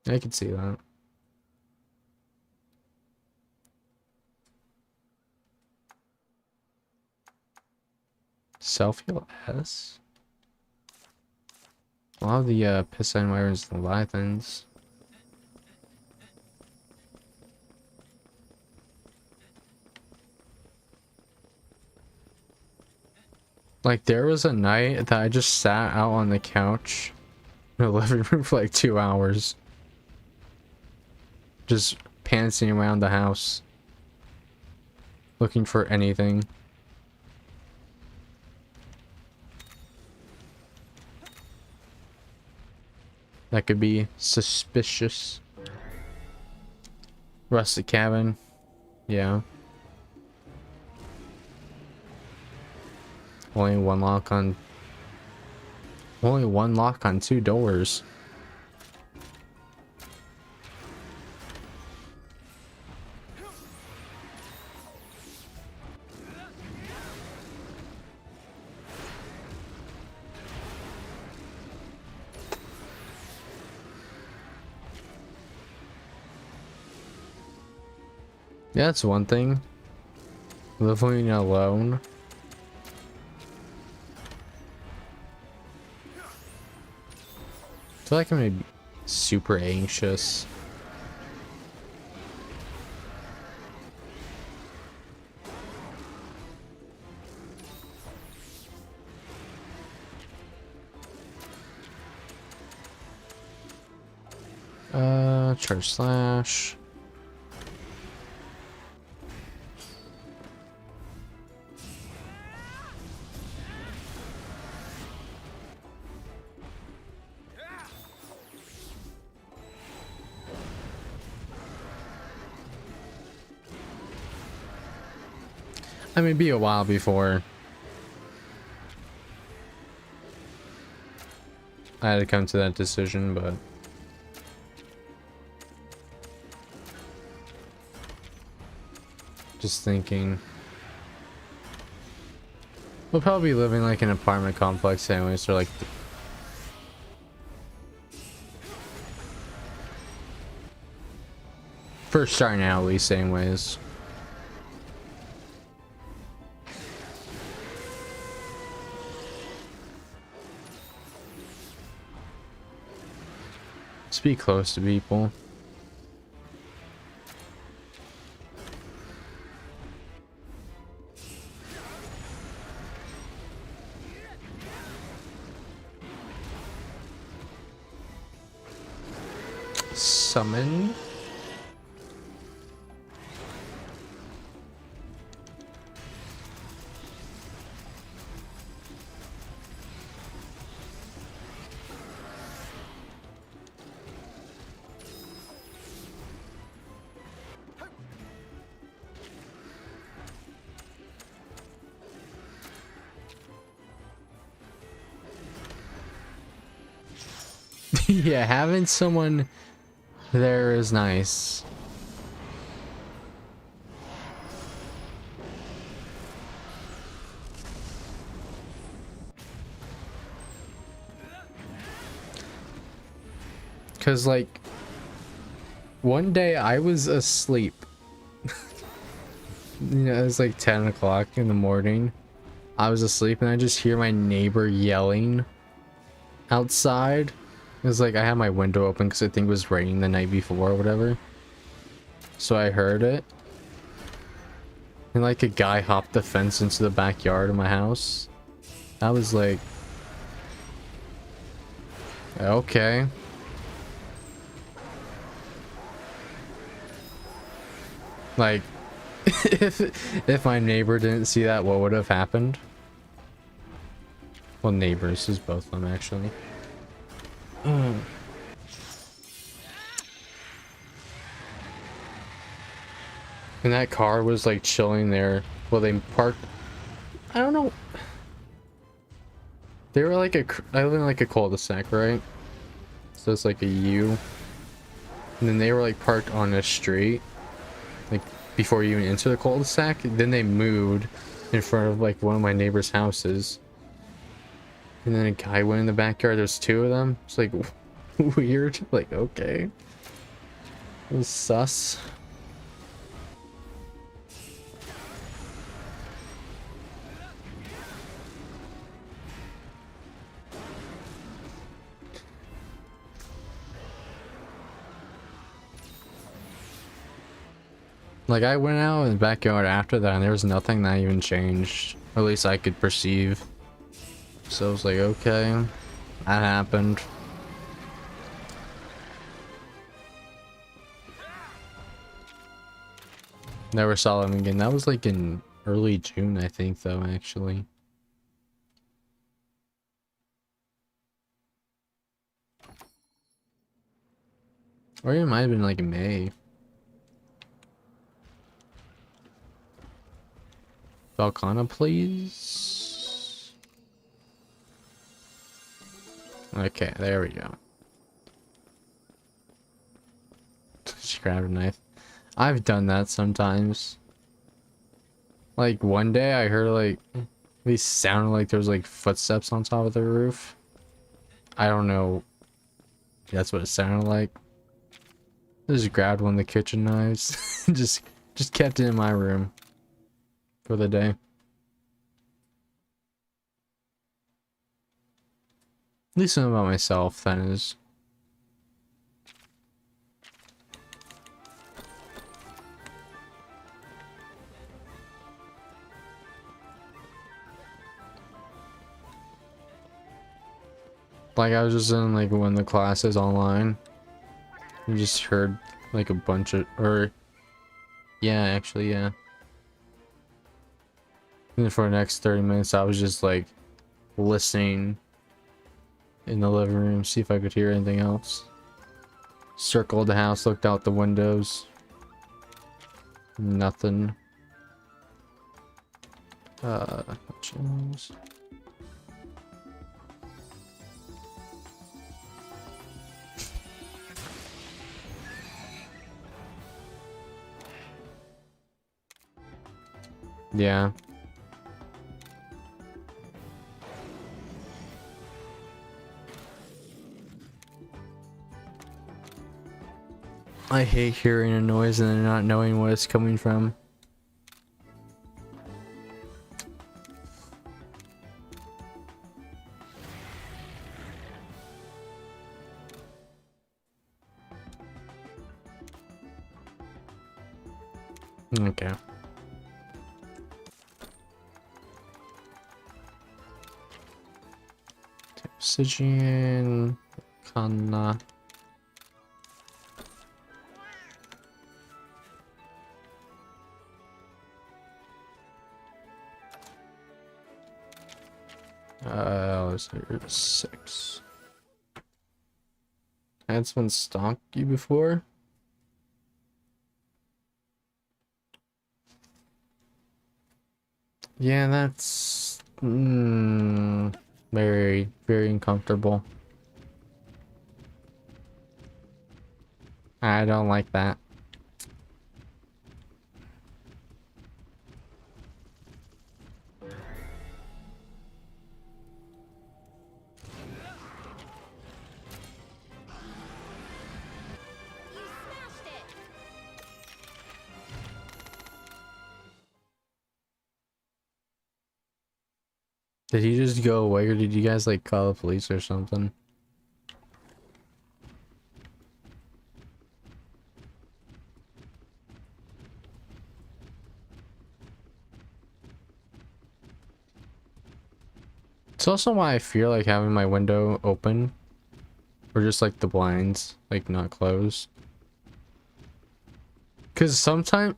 I could see that. Self-heal S? A lot of the Piscine Wyverns and Leviathans. Like there was a night that I just sat out on the couch in the living room for like 2 hours. Just pantsing around the house. Looking for anything. That could be suspicious. Rustic cabin. Yeah. Only one lock on 2 doors. Yeah, that's one thing. Living alone. I feel like I'm gonna be super anxious. Charge slash. I mean, it'd be a while before I had to come to that decision, but just thinking. We'll probably be living like an apartment complex anyway, so like first starting out at least anyways. Just be close to people. Summon. Yeah, having someone there is nice. Cause like one day I was asleep. You know, it was like 10 o'clock in the morning. I was asleep and I just hear my neighbor yelling outside. It was like I had my window open because I think it was raining the night before or whatever. So I heard it. And like a guy hopped the fence into the backyard of my house. I was like, okay. Like, if my neighbor didn't see that, what would have happened? Well, neighbors is both of them actually. And that car was like chilling there. Well, they parked. I don't know. They were like I live in like a cul-de-sac, right? So it's like a U. And then they were like parked on a street, like before you even enter the cul-de-sac. Then they moved in front of like one of my neighbor's houses. And then a guy went in the backyard. There's two of them. It's like weird. Like, okay. It was sus. Like, I went out in the backyard after that and there was nothing that even changed. Or at least I could perceive. So I was like, okay, that happened. Never saw them again. That was like in early June, I think, though, actually. Or it might have been like in May. Valcana, please. Okay, there we go. She grabbed a knife. I've done that sometimes. Like one day I heard like at least sounded like there was like footsteps on top of the roof. I don't know. That's what it sounded like. I just grabbed one of the kitchen knives. just kept it in my room for the day. At least something about myself, that is. Like I was just in like one of the classes online. You just heard like a bunch of, or yeah, actually, yeah. And then for the next 30 minutes, I was just like listening in the living room, see if I could hear anything else. Circled the house, looked out the windows. Nothing. Options. Yeah. I hate hearing a noise and then not knowing where it's coming from. Okay. Obsidian. Kana. Let's see, 6. Had someone stalk you before? Yeah, that's very, very uncomfortable. I don't like that. Did he just go away, or did you guys like call the police or something? It's also why I feel like having my window open, or just like the blinds like not closed. Because sometimes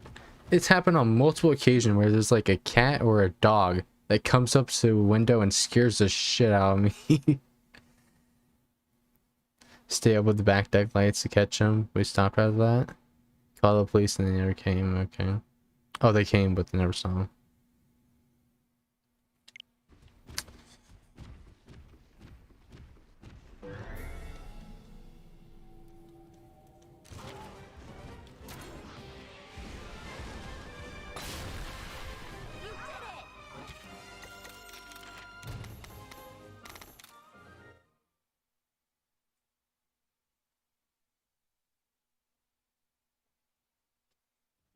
it's happened on multiple occasions where there's like a cat or a dog that comes up to the window and scares the shit out of me. Stay up with the back deck lights to catch them. We stopped after that. Call the police and they never came. Okay. Oh, they came, but they never saw him.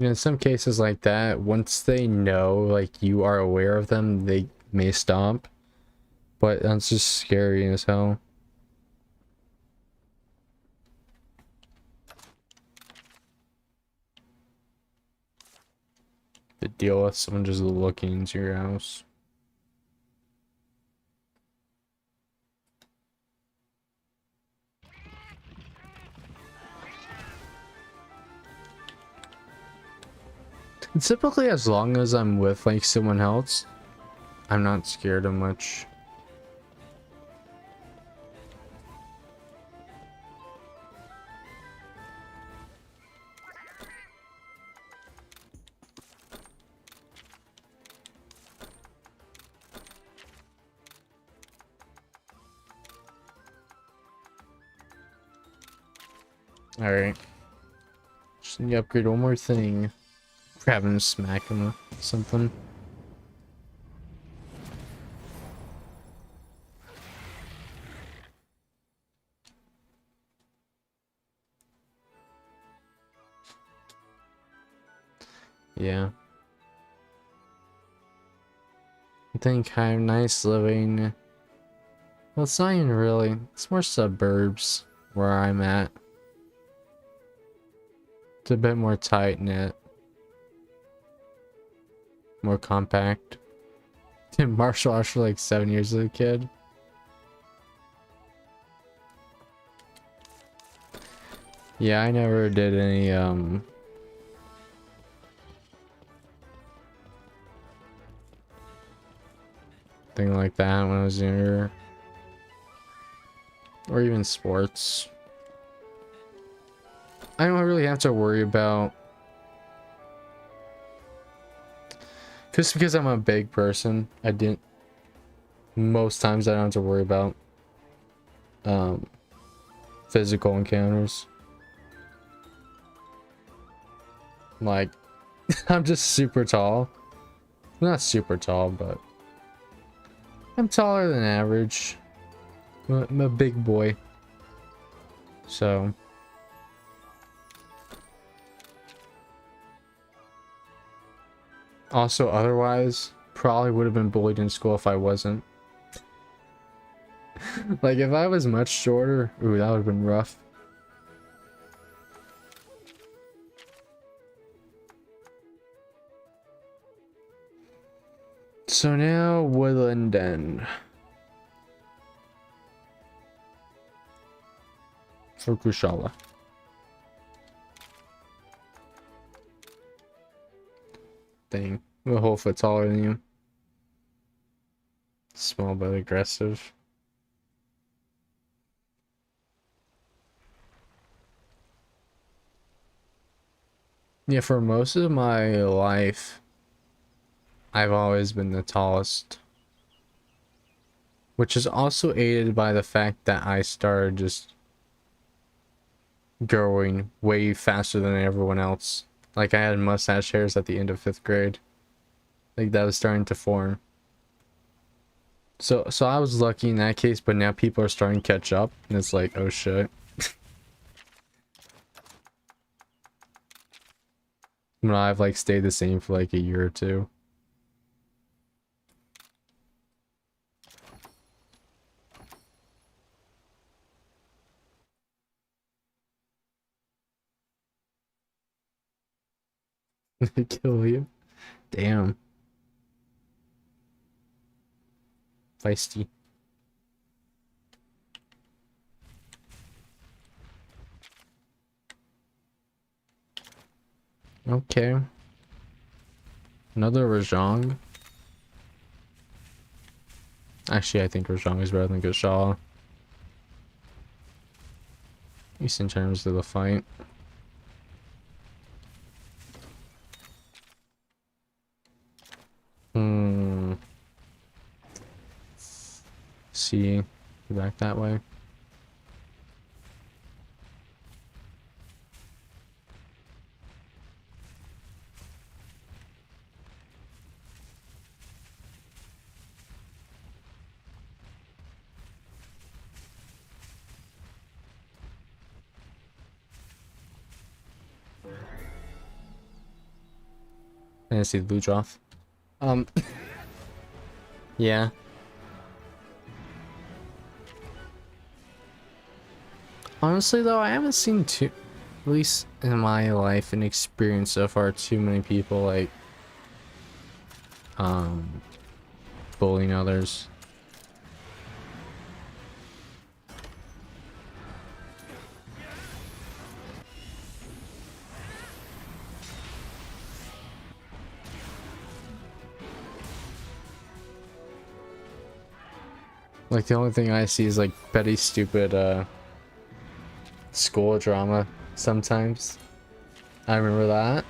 In some cases like that, once they know, like, you are aware of them, they may stop. But that's just scary as hell. To deal with someone just looking into your house. Typically, as long as I'm with, like, someone else, I'm not scared of much. Alright. Just need to upgrade one more thing. Grab him and smack him with something. Yeah. I think I have nice living. Well, it's not even really. It's more suburbs where I'm at. It's a bit more tight-knit. More compact. Did martial arts for like 7 years as a kid. Yeah, I never did any thing like that when I was younger. Or even sports. I don't really have to worry about, just because I'm a big person, I didn't, most times I don't have to worry about physical encounters. Like, I'm just super tall. Not super tall, but I'm taller than average. I'm a big boy. So also, otherwise, probably would have been bullied in school if I wasn't. Like, if I was much shorter, ooh, that would have been rough. So now Woodland Den. For Kushala. Dang. I'm a whole foot taller than you. Small but aggressive. Yeah, for most of my life, I've always been the tallest. Which is also aided by the fact that I started just growing way faster than everyone else. Like, I had mustache hairs at the end of 5th grade. Like, that was starting to form. So I was lucky in that case, but now people are starting to catch up, and it's like, oh shit. When I've like stayed the same for like a year or two. Kill you. Damn. Feisty. Okay. Another Rajang. Actually, I think Rajang is better than Gashal. At least in terms of the fight. See. Back that way. I didn't see the blue off. Yeah. Honestly though, I haven't seen too, at least in my life and experience so far, too many people like bullying others. Like, the only thing I see is like Betty's stupid school drama sometimes. I remember that.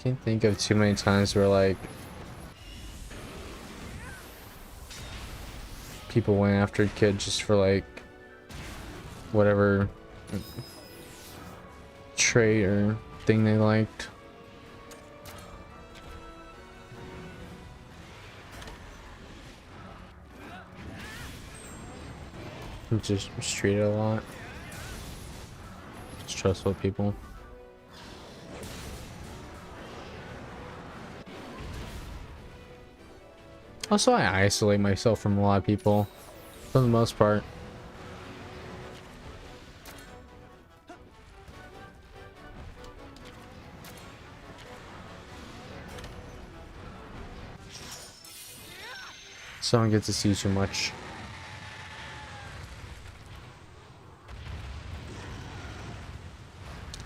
Can't think of too many times where like people went after a kid just for like whatever trait or thing they liked. Just mistreated a lot. Just trustful people. Also, I isolate myself from a lot of people, for the most part. So I don't get to see too much.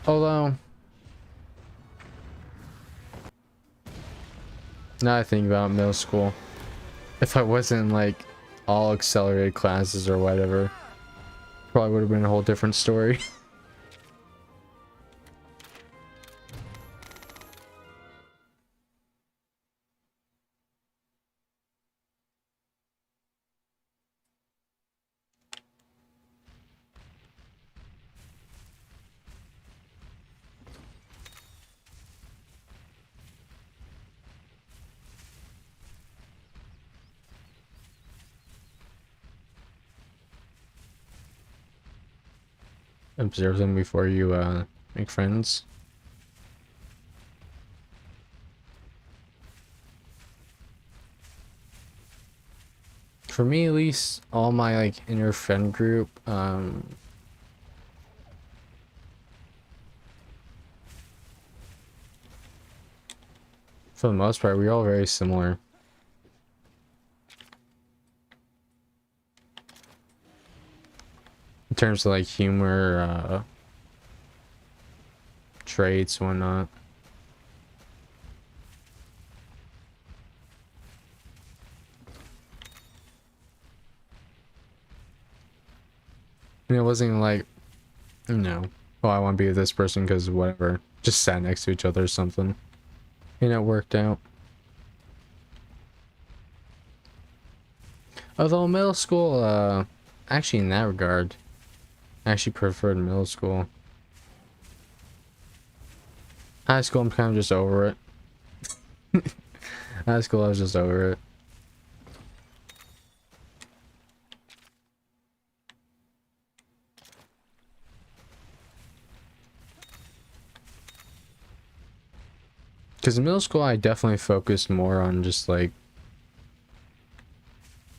Although, now I think about middle school, if I wasn't in like all accelerated classes or whatever, probably would have been a whole different story. Observe them before you make friends. For me, at least, all my like inner friend group, For the most part, we're all very similar. In terms of like humor, traits, and whatnot. And it wasn't like, you know, oh, I want to be with this person because whatever. Just sat next to each other or something. And it worked out. Although middle school, actually in that regard, I actually preferred middle school. High school, I'm kind of just over it. High school, I was just over it. Because in middle school, I definitely focused more on just like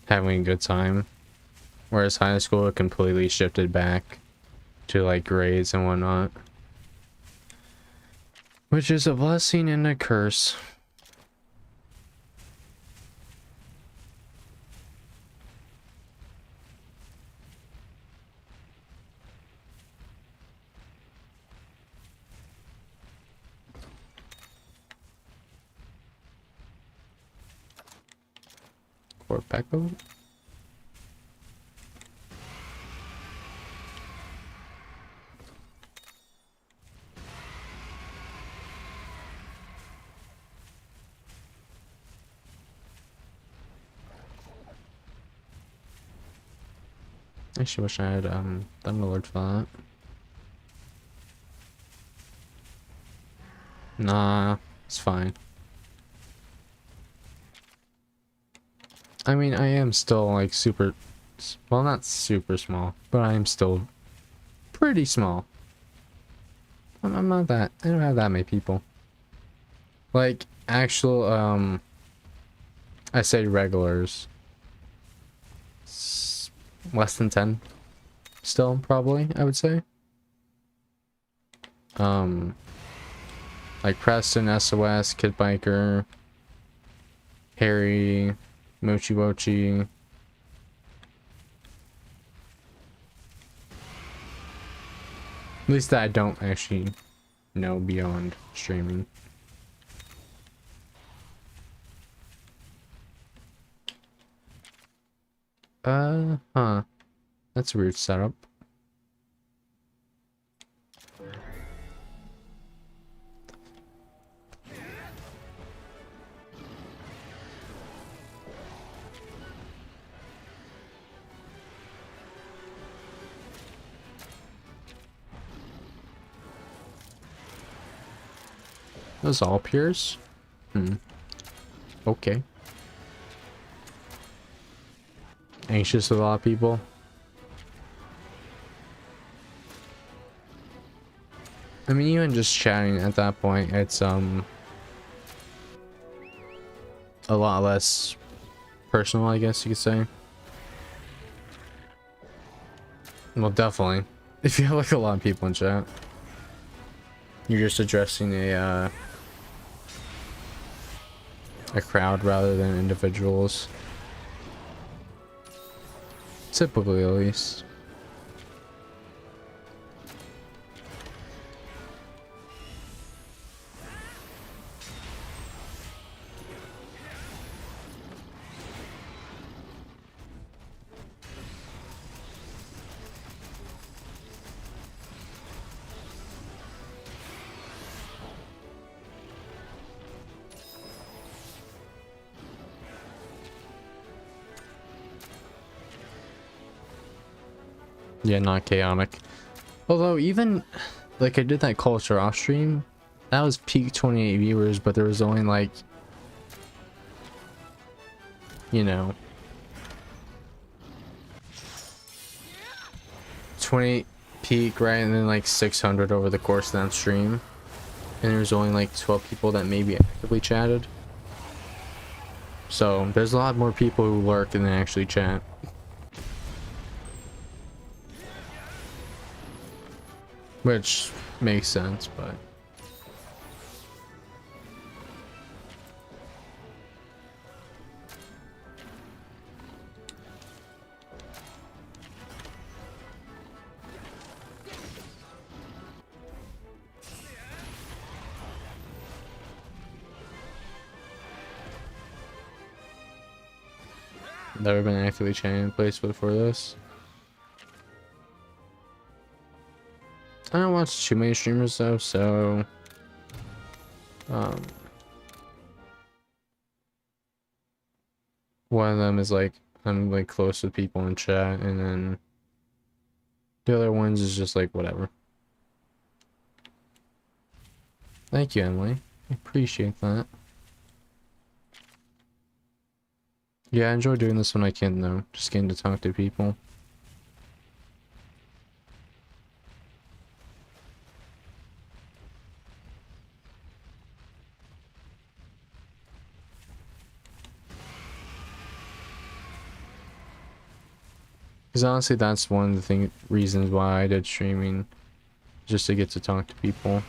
having a good time. Whereas high school, it completely shifted back to like grades and whatnot. Which is a blessing and a curse. Or Pecco? I actually wish I had Thunderlord for that. Nah, it's fine. I mean, I am still like super, well, not super small, but I am still pretty small. I'm not that, I don't have that many people. Like, actual, I say regulars. Less than 10. Still, probably, I would say. Like Preston, SOS, Kid Biker, Harry, Mochi Mochi. At least that I don't actually know beyond streaming. Huh. That's a weird setup. Those all peers? Okay. Anxious with a lot of people. I mean, even just chatting at that point, it's a lot less personal, I guess you could say. Well, definitely. If you have like a lot of people in chat, you're just addressing a crowd rather than individuals. Typically, at least. Yeah, not chaotic. Although even like I did that culture off stream, that was peak 28 viewers, but there was only like, you know, 20 peak, right, and then like 600 over the course of that stream, and there was only like 12 people that maybe actively chatted. So there's a lot more people who lurk and then actually chat. Which makes sense, but Never been actively chatting in place before this. I don't watch too many streamers though, so um, one of them is like I'm like close with people in chat, and then the other ones is just like whatever. Thank you, Emily. I appreciate that. Yeah, I enjoy doing this when I can though, just getting to talk to people. Because honestly, that's one of the reasons why I did streaming, just to get to talk to people.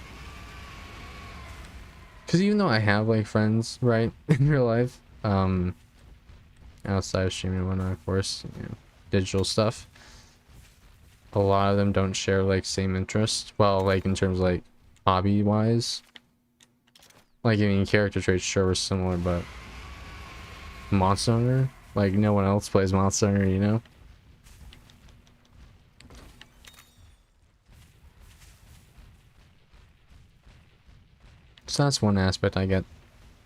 Because even though I have like friends, right, in real life, outside of streaming and whatnot, of course, you know, digital stuff, a lot of them don't share like same interests. Well, like in terms of, like hobby wise, like I mean, character traits sure were similar, but Monster Hunter, like no one else plays Monster Hunter, you know. So that's one aspect I get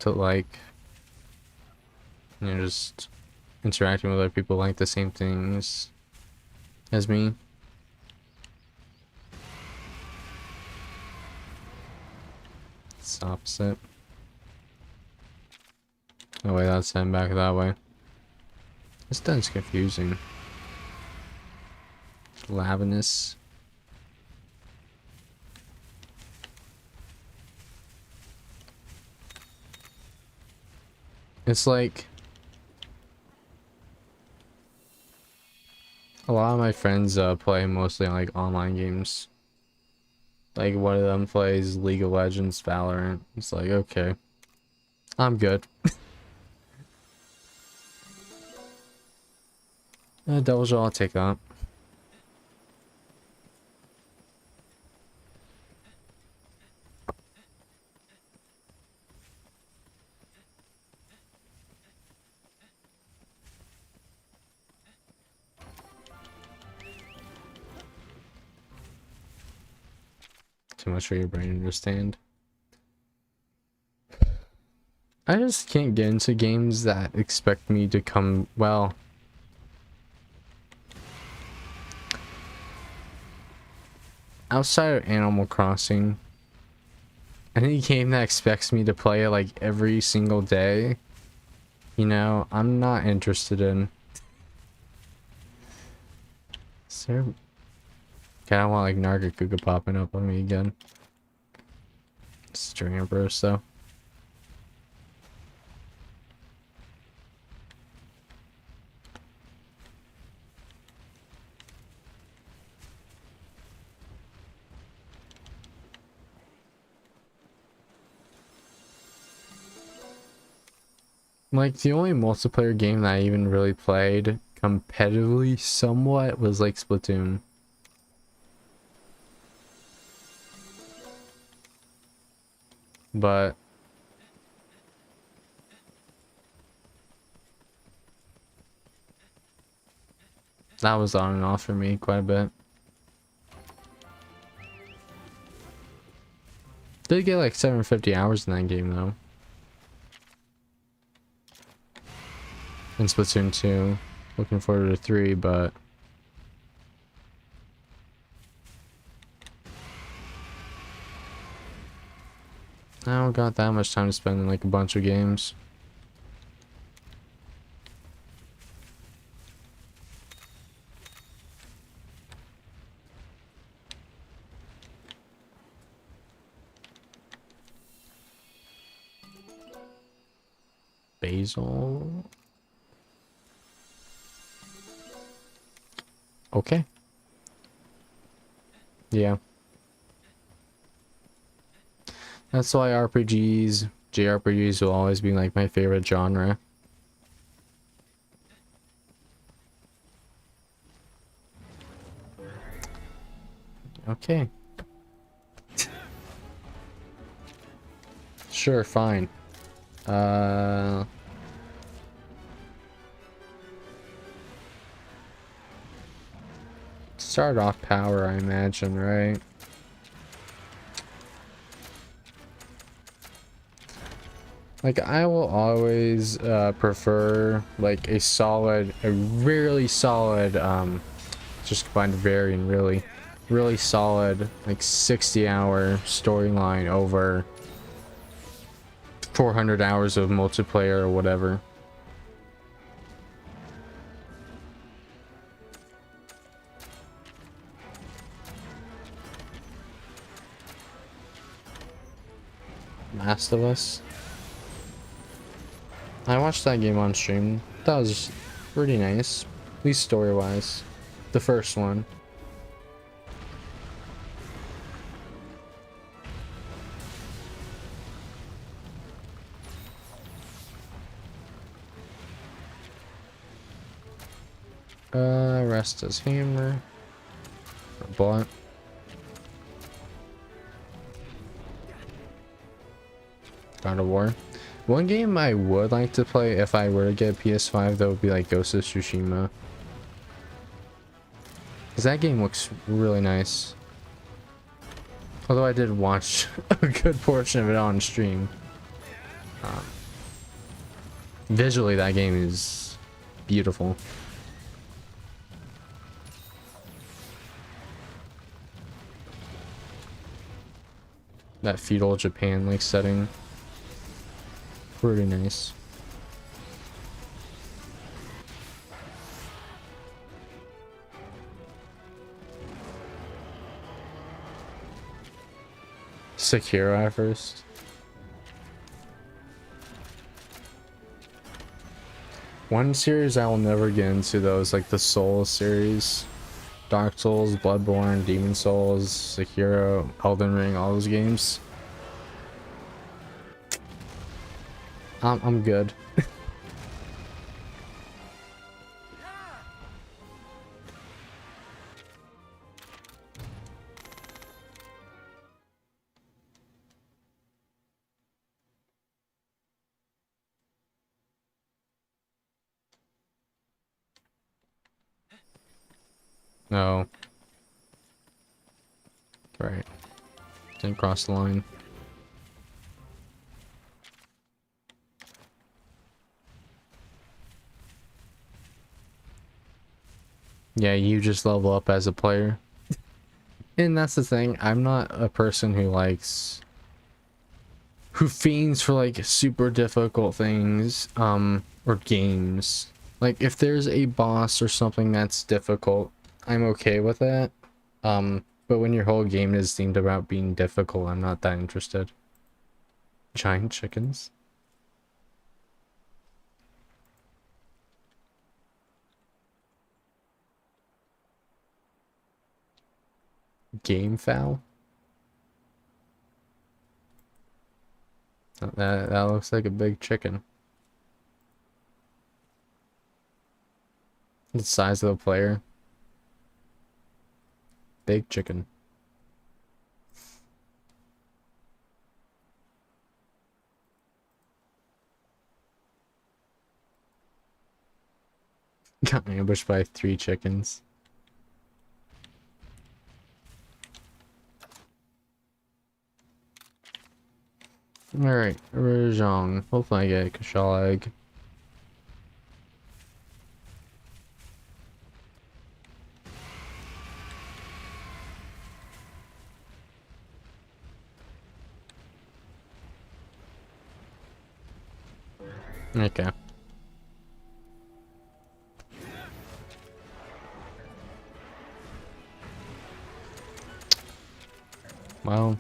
to like, you know, just interacting with other people like the same things as me. It's opposite. Oh wait, that's heading back that way. This thing's confusing. Lavinous. It's like a lot of my friends play mostly like online games. Like one of them plays League of Legends, Valorant. It's like, okay, I'm good. Devil's Jaw, I'll take that. Too much for your brain to understand. I just can't get into games that expect me to come, well, outside of Animal Crossing, any game that expects me to play it like every single day, you know, I'm not interested in. Is there... Okay, I don't want like Nargacuga popping up on me again. String Empress though. Like the only multiplayer game that I even really played competitively somewhat was like Splatoon. But that was on and off for me quite a bit. Did get like 750 hours in that game though. In Splatoon 2. Looking forward to 3, but I don't got that much time to spend in like a bunch of games. Basil. Okay. Yeah. That's why RPGs, JRPGs will always be like my favorite genre. Okay. Sure, fine. Start off power, I imagine, right? Like, I will always prefer like a really solid, just combined very and really solid, like 60-hour storyline over 400 hours of multiplayer or whatever. Last of Us. I watched that game on stream. That was pretty nice, at least story-wise. The first one. Rest his hammer. Or blunt. God of War. One game I would like to play if I were to get a PS5 though would be like Ghost of Tsushima. Because that game looks really nice. Although I did watch a good portion of it on stream. Visually that game is beautiful. That feudal Japan like setting. Pretty nice. Sekiro at first. One series I will never get into though is like the Souls series. Dark Souls, Bloodborne, Demon Souls, Sekiro, Elden Ring, all those games. I'm good. No. Right. Didn't cross the line. Yeah, you just level up as a player. And that's the thing, I'm not a person who fiends for like super difficult things, or games. Like if there's a boss or something that's difficult, I'm okay with that. But when your whole game is themed about being difficult, I'm not that interested. Giant chickens. Game foul? That looks like a big chicken. The size of the player. Big chicken. Got ambushed by 3 chickens. Alright, Rajong. Hopefully I get a Kashal egg. Okay. Well.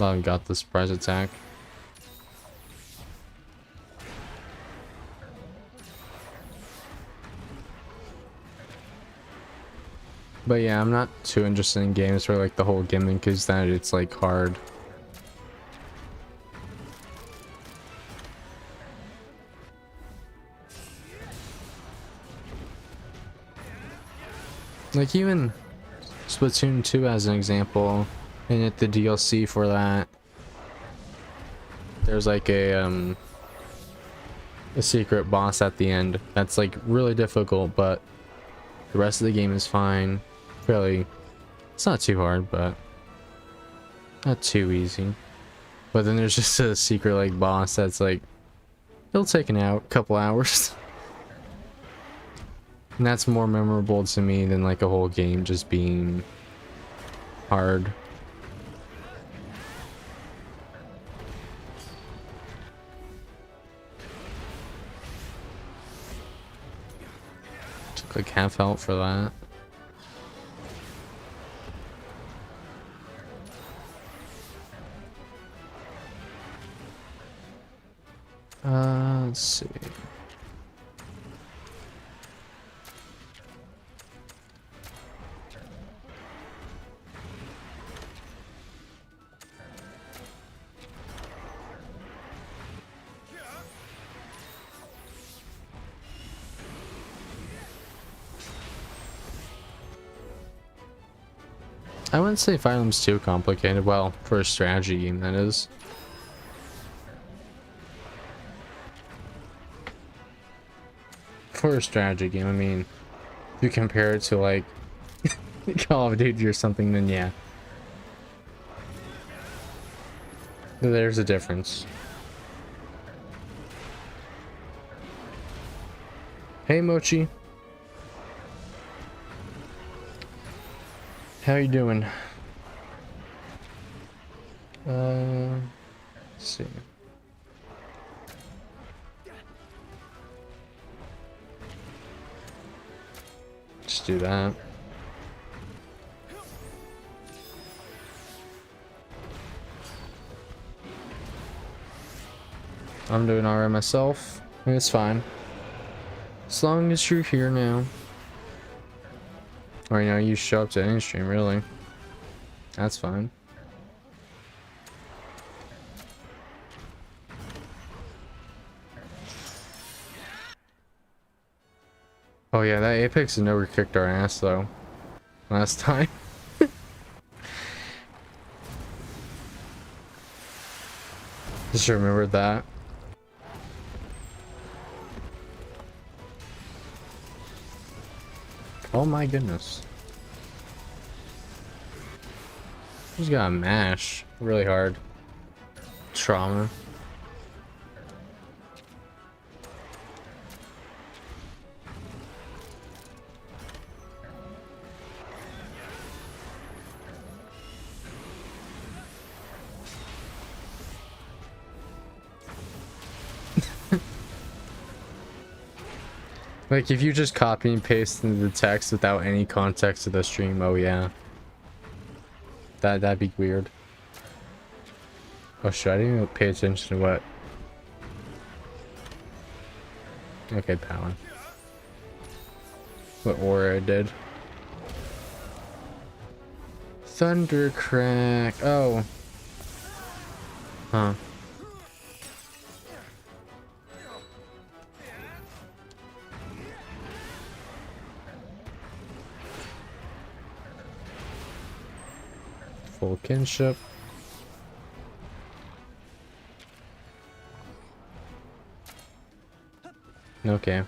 I got the surprise attack. But yeah, I'm not too interested in games where like the whole gimmick is that it's like hard. Like even Splatoon 2 as an example, and the DLC for that there's like a secret boss at the end that's like really difficult, but the rest of the game is fine. Fairly, it's not too hard, but not too easy. But then there's just a secret like boss that's like, it'll take a couple hours. And that's more memorable to me than like a whole game just being hard. Took like half health for that. Let's see. I wouldn't say Fire Emblem's too complicated. Well, for a strategy game, that is. For a strategy game, I mean, if you compare it to like Call of Duty or something, then yeah. There's a difference. Hey Mochi. How you doing? Let's see. Just do that. I'm doing alright myself. It's fine. As long as you're here now. Or, you know, you show up to any stream, really. That's fine. Oh yeah, that Apex never kicked our ass, though. Last time. Just remember that. Oh my goodness. He's got to mash really hard. Trauma. Like, if you just copy and paste into the text without any context to the stream, oh yeah. That'd be weird. Oh shit, I didn't even pay attention to what... Okay, Palin. What Aura did. Thundercrack. Oh. Huh. Full kinship. Okay.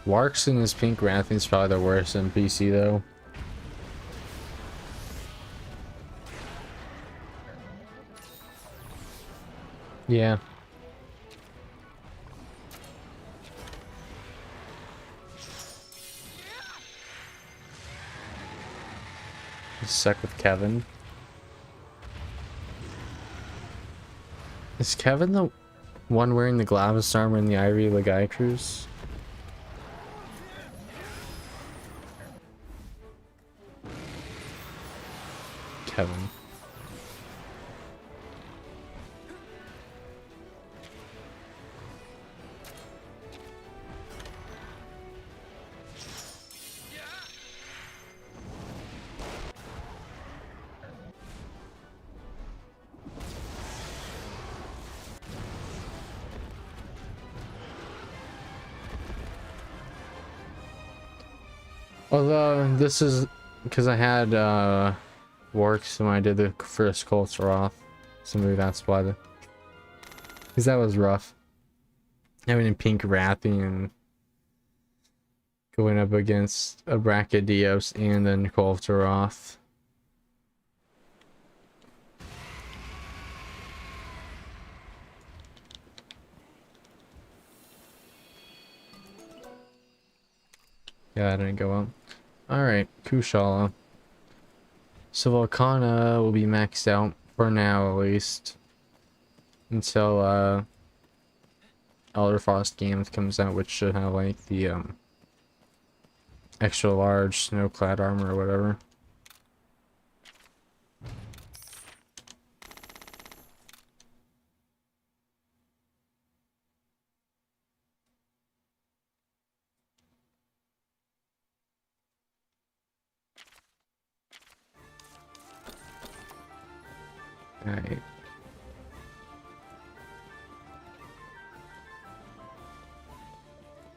Warks and his pink Wrath is probably the worst NPC though. Yeah. Stuck with Kevin. Is Kevin the one wearing the Glavis armor and the Ivory Lagai Cruise? Kevin. Although this is because I had works when I did the first Culture off, so maybe that's why. Because that was rough. Having a pink Rathy and going up against a Brachydios and then Culture off. Yeah, I didn't go up. Alright, Kushala. So Volcana will be maxed out for now at least. Until Elder Frost Games comes out, which should have like the extra large snowclad armor or whatever. Alright.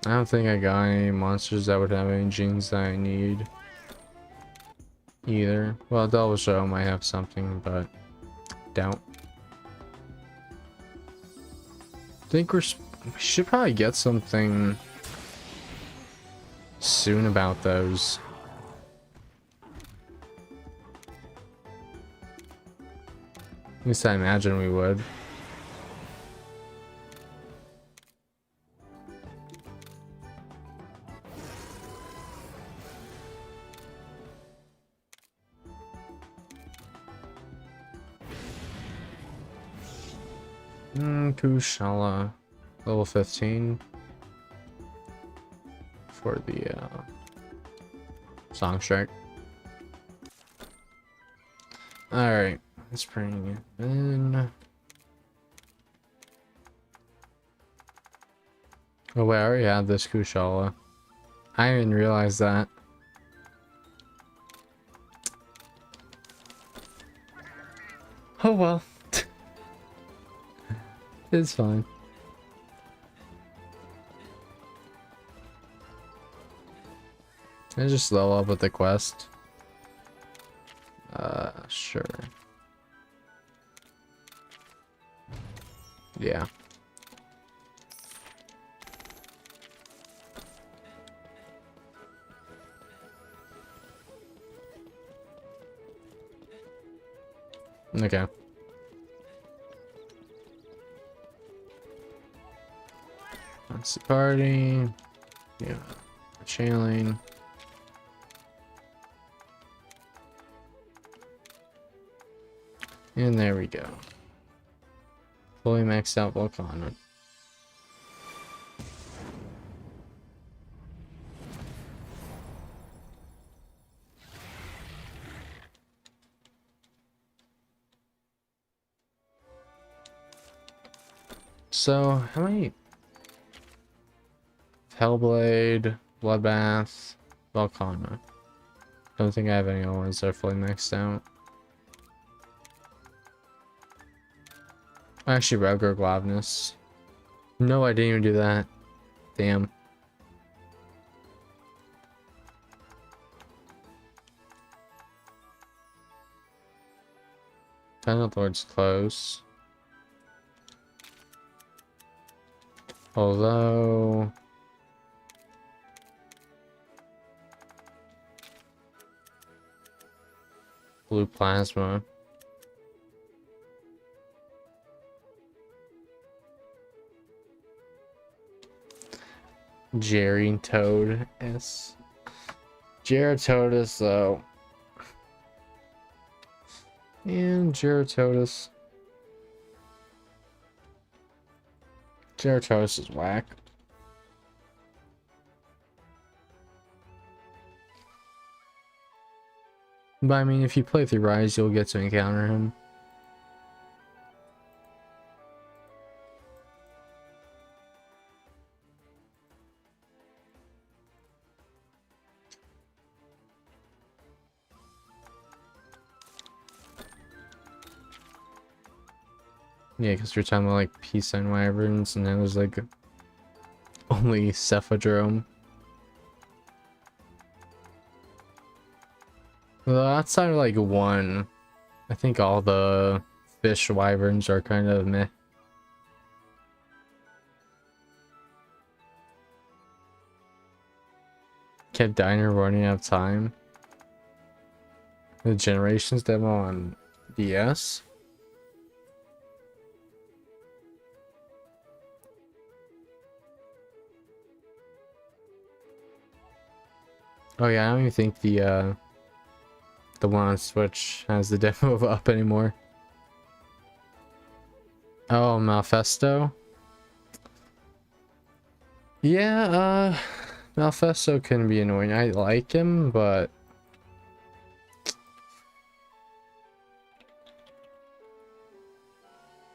I don't think I got any monsters that would have any genes that I need either. Well, Double Show might have something, but doubt. I think we should probably get something soon about those. At least I imagine we would. Kushala, level 15 for the Song Strike. Alright, let's bring it in. Oh wait, I already had this Kushala. I didn't realize that. Oh well. It's fine. I just level up with the quest. Sure. Yeah. Okay. That's the party. Yeah. Channeling. And there we go. Fully maxed out Volcana. So, how many? Hellblade, Bloodbath, Volcana. Don't think I have any other ones that are fully maxed out. Actually, Roger Glavnus. No, I didn't even do that. Damn. Final Lord's close. Although... Blue Plasma. Jerry Toad S. Geratodus though. And Geratodus. Geratodus is whack. But I mean, if you play through Rise, you'll get to encounter him. Yeah, because you're talking about like peace sign wyverns, and then there's like only Cephadrome. Well, outside of like one, I think all the fish wyverns are kind of meh. Kept Diner running out of time. The Generations demo on DS. Oh yeah, I don't even think the one on Switch has the demo up anymore. Oh, Malfesto. Yeah, Malfesto can be annoying. I like him, but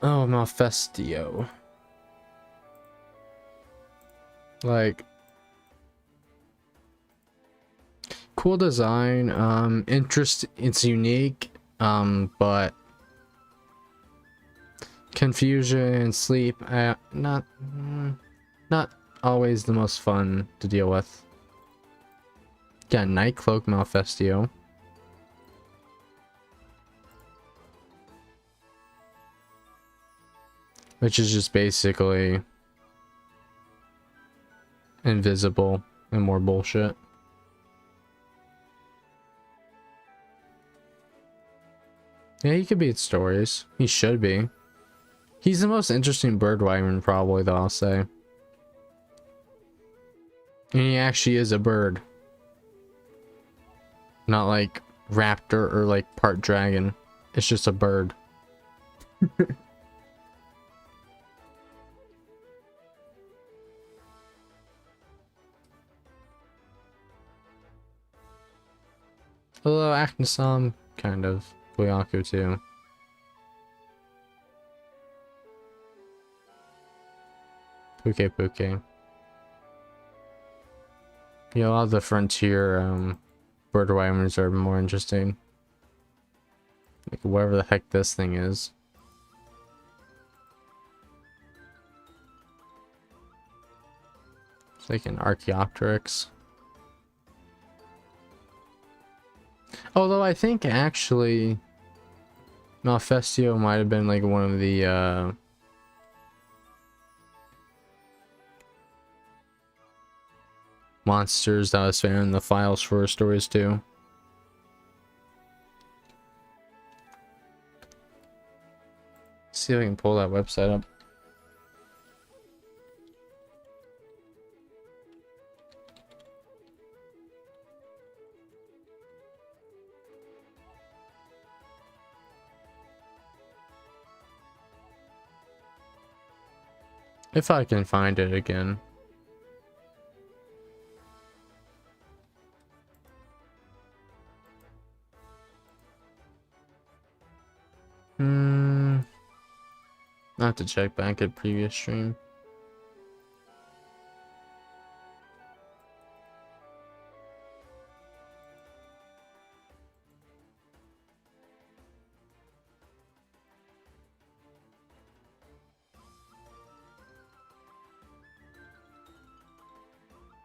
oh, Malfestio. Like, cool design, it's unique, but confusion and sleep, not always the most fun to deal with. Yeah, Night Cloak Malfestio. Which is just basically invisible and more bullshit. Yeah, he could be at stories. He should be. He's the most interesting bird wyvern probably, though, I'll say. And he actually is a bird. Not like raptor or like part dragon. It's just a bird. Although Acnosam, kind of. Fuyaku too. Puke. Yeah, a lot of the frontier bird wyverns are more interesting. Like whatever the heck this thing is. It's like an Archaeopteryx. Although I think actually Malfestio might have been like one of the monsters that was found in the files for stories too. See if I can pull that website up. If I can find it again. I have to check back at previous stream.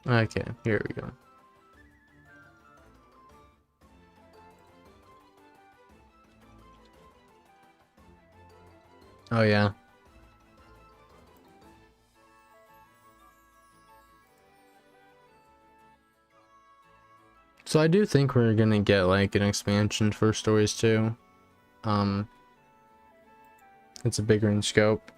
Okay, here we go. Oh yeah. So I do think we're gonna get like an expansion for stories too. It's a bigger in scope.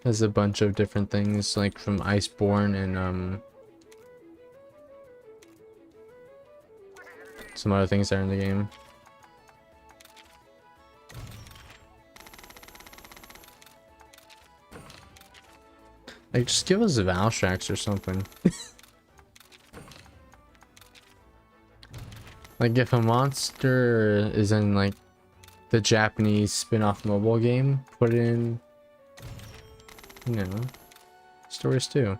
Has a bunch of different things like from Iceborne and some other things that are in the game. Like, just give us Valstrax or something. Like, if a monster is in, like, the Japanese spin-off mobile game, put it in, you know, stories too.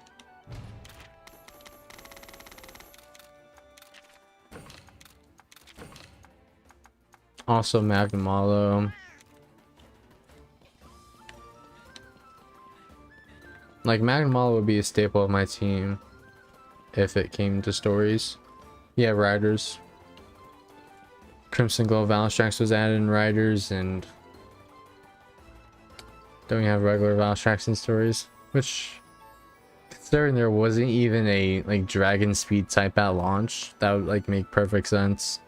Also, Magnamalo. Like, Magnamalo would be a staple of my team. if it came to stories. Yeah, Riders. Crimson Glow Valstrax was added in Riders, and then we have regular Valstrax in stories, which, considering there wasn't even a like dragon speed type at launch, that would like make perfect sense.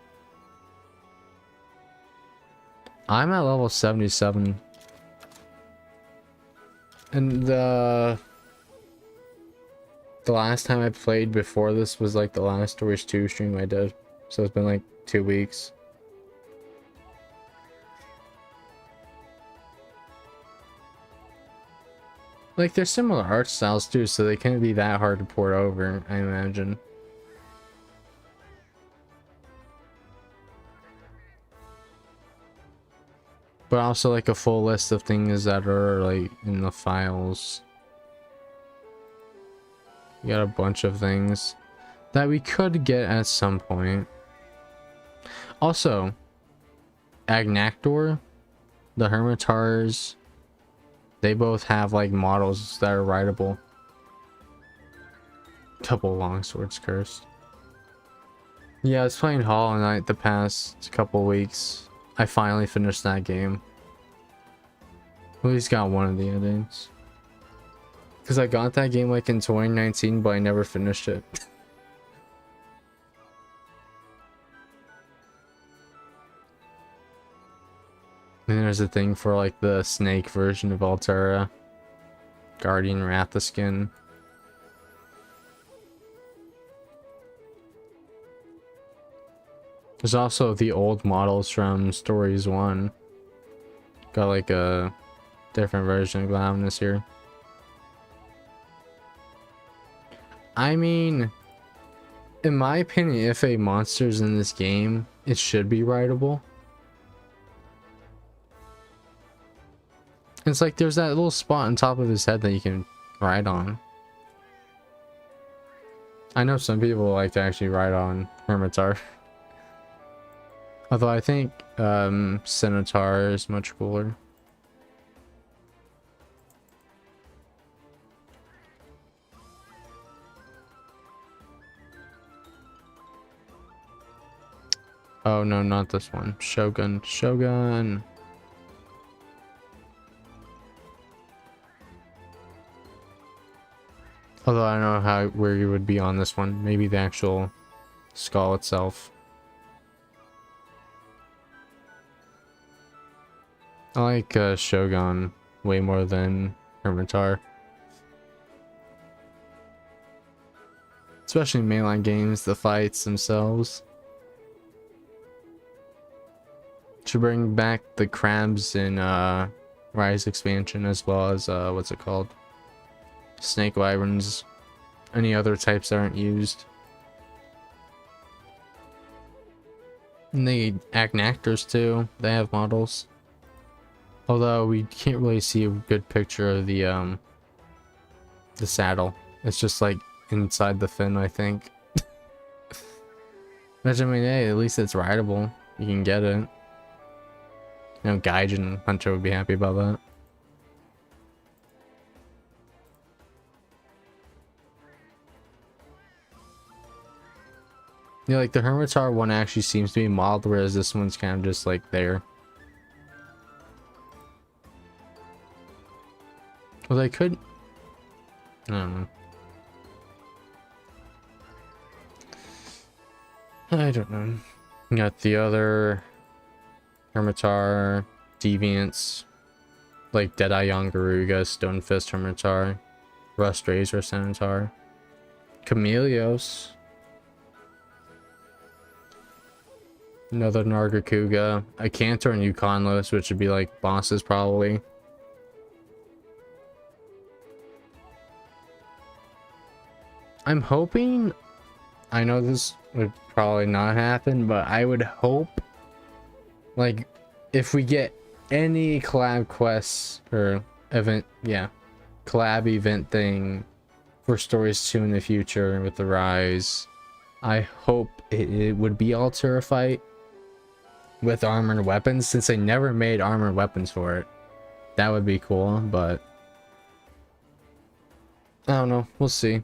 I'm at level 77, and the last time I played before this was like the last Stories 2 stream I did, so it's been like 2 weeks. Like, they're similar art styles too, so they can't be that hard to port over, I imagine. But also like a full list of things that are like in the files. We got a bunch of things that we could get at some point. Also, Agnactor, the Hermitars, they both have like models that are rideable. Couple Longswords cursed. Yeah, I was playing Hollow Knight the past couple weeks. I finally finished that game. At least got one of the endings. Because I got that game like in 2019, but I never finished it. And there's a thing for like the snake version of Altera. Guardian Rathaskin. There's also the old models from Stories 1. Got like a different version of Glavenus here. I mean, in my opinion, if a monster's in this game, it should be rideable. It's like there's that little spot on top of his head that you can ride on. I know some people like to actually ride on Hermitar. Although I think Cenotar is much cooler. Oh no, not this one. Shogun. Shogun. Although I don't know where you would be on this one. Maybe the actual skull itself. I like Shogun way more than Hermitar. Especially in mainline games, the fights themselves. Should bring back the crabs in Rise expansion, as well as what's it called? Snake wyverns. Any other types that aren't used. And the Agnactors too, they have models. Although we can't really see a good picture of the saddle. It's just like inside the fin, I think. But I mean, hey, at least it's rideable. You can get it. You know, Gaijin Hunter would be happy about that. Yeah, like the Hermitar one actually seems to be modeled, whereas this one's kind of just like there. Well, they could. I don't know. I don't know. You got the other Hermitar, Deviants, like Deadeye Yongaruga, Stonefist Hermitar, Rust Razor Centaur, Chameleos, another Nargacuga, a Cantor and Yukonlos, which would be like bosses probably. I'm hoping, I know this would probably not happen, but I would hope, like, if we get any collab quests or event, yeah, collab event thing for Stories 2 in the future with the Rise, I hope it would be Altera fight with armored weapons, since they never made armored weapons for it. That would be cool, but I don't know, we'll see.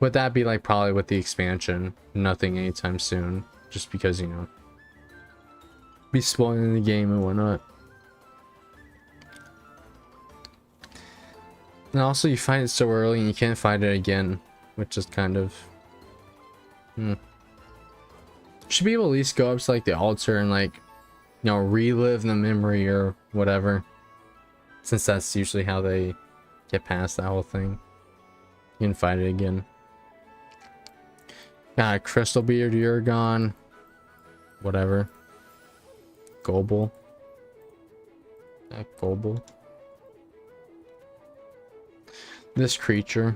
Would that be like probably with the expansion? Nothing anytime soon, just because, you know, be spoiling the game and whatnot. And also you find it so early and you can't find it again, which is kind of should be able to at least go up to like the altar and like, you know, relive the memory or whatever, since that's usually how they get past that whole thing. You can find it again. Got a crystal beard, Uragon, whatever. Gobel. Gobel. This creature.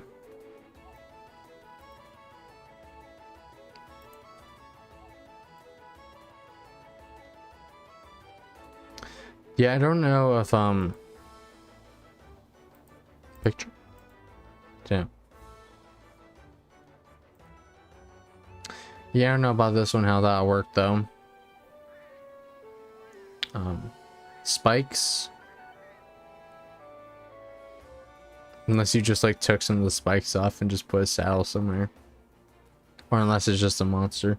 Yeah, I don't know if picture. Damn. Yeah, I don't know about this one, how that worked though. Spikes. Unless you just like took some of the spikes off and just put a saddle somewhere. Or unless it's just a monster.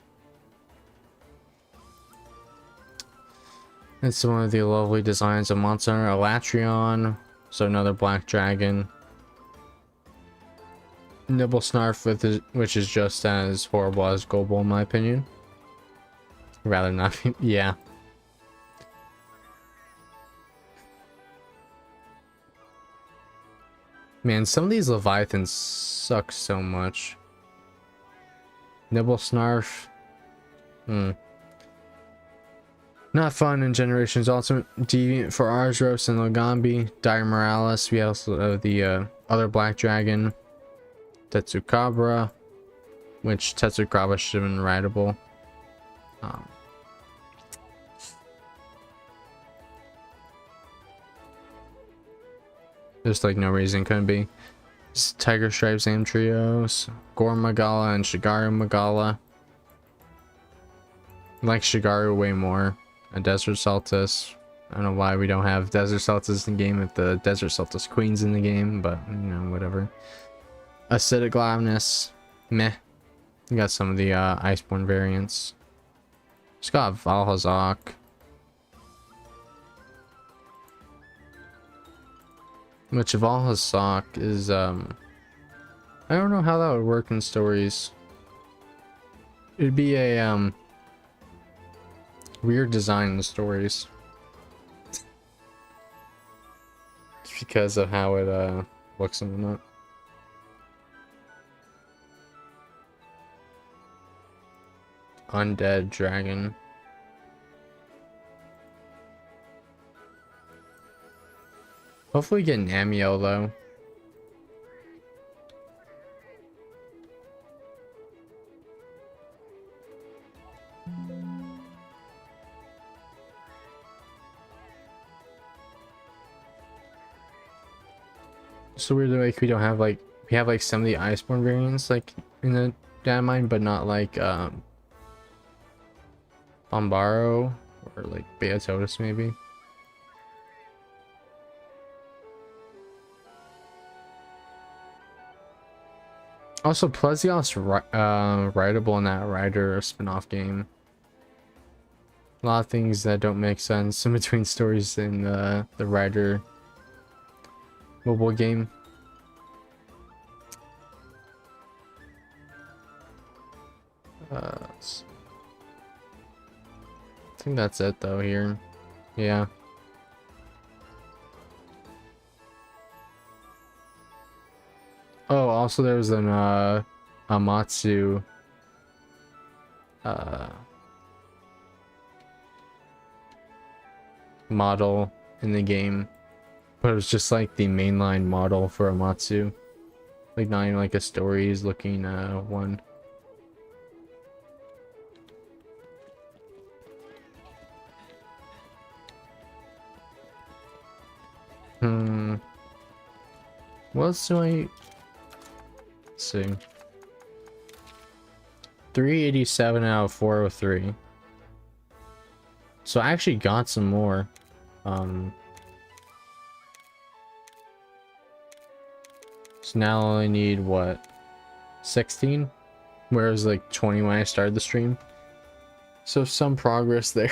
It's one of the lovely designs of monster. Elatrion. So another black dragon. Nibble Snarf, which is just as horrible as Gobel in my opinion. Rather not be, yeah. Man, some of these Leviathans suck so much. Nibble Snarf. Not fun in Generations Ultimate. Deviant for Arzros and Logambi. Dire Morales. We also have the other black dragon. Tetsukabra. Which Tetsukabra should have been rideable. There's like no reason it couldn't be. Tiger Stripes Amtrios, Gore Magala, and Shigaru Magala. I like Shigaru way more. A Desert Saltus. I don't know why we don't have Desert Saltus in the game if the Desert Saltus Queen's in the game, but you know, whatever. Acidic Glavnus. Meh. You got some of the Iceborne variants. Just got Valhazak. Which Valhazak is I don't know how that would work in stories. It'd be a weird design in the stories. Just because of how it looks and whatnot. Undead dragon. Hopefully get an Amiel though. So weird that like we don't have like we have like some of the Iceborne variants like in the data mine, but not like Bombaro or like Beatotus maybe. Also, Plesioth's rideable in that Rider spin-off game. A lot of things that don't make sense in between stories in the Rider mobile game. I think that's it though here. Yeah. Oh, also there was an Amatsu model in the game, but it was just like the mainline model for Amatsu, like not even like a stories looking one. What else do I... Let's see. 387 out of 403. So I actually got some more. So now I only need what? 16, where it was like 20 when I started the stream. So some progress there.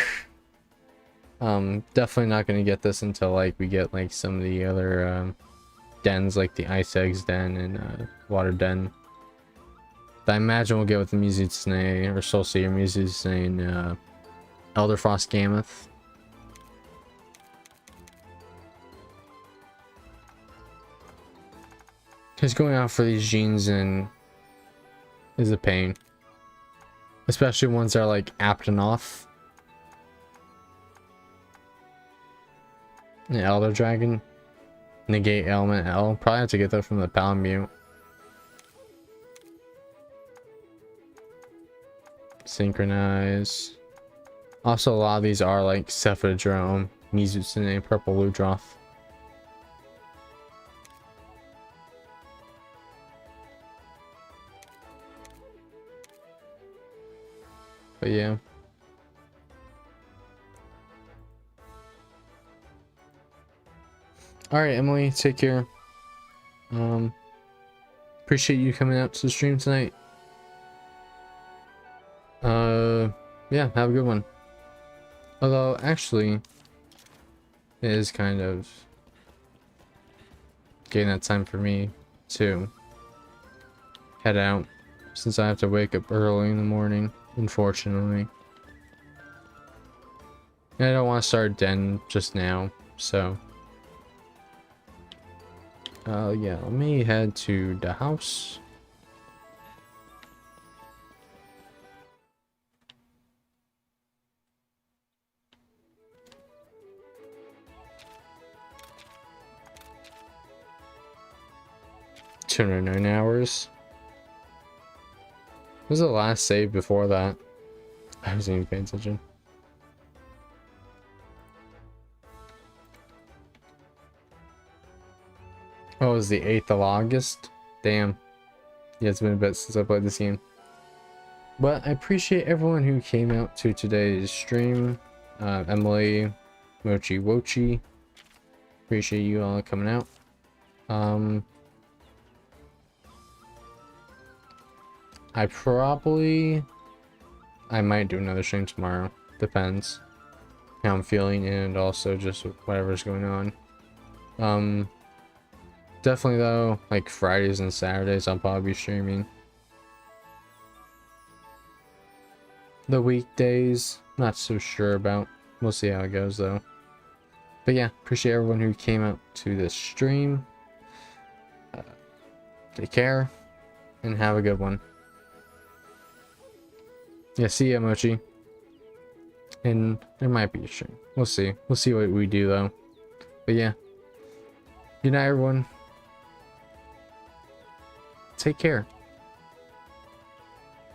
Definitely not gonna get this until like we get like some of the other dens, like the Ice Eggs Den and Water Den. That I imagine we'll get with the Mizutsune or Soul Seer Mizutsune and Elder Frost Gammoth. Because going out for these genes and is a pain. Especially ones that are like Apton off. An Elder Dragon. Negate Element L. Probably have to get that from the Palamute. Synchronize. Also, a lot of these are like Cephadrome, Mizutsune, Purple Ludroth. But yeah. Alright, Emily, take care. Appreciate you coming out to the stream tonight. Yeah, have a good one. Although, actually, it is kind of getting that time for me to head out, since I have to wake up early in the morning, unfortunately. And I don't want to start Den just now, so... yeah, let me head to the house. $209 hours. What was the last save before that? I wasn't even paying attention. Oh, it was the 8th of August? Damn. Yeah, it's been a bit since I played this game. But I appreciate everyone who came out to today's stream. Emily, Mochi Wochi. Appreciate you all coming out. I might do another stream tomorrow. Depends how I'm feeling and also just whatever's going on. Definitely though, like Fridays and Saturdays I'll probably be streaming. The weekdays, not so sure about. We'll see how it goes though. But yeah, appreciate everyone who came out to this stream. Take care and have a good one. Yeah, see ya, Mochi. And there might be a stream. We'll see. We'll see what we do though. But yeah. Good night, everyone. Take care.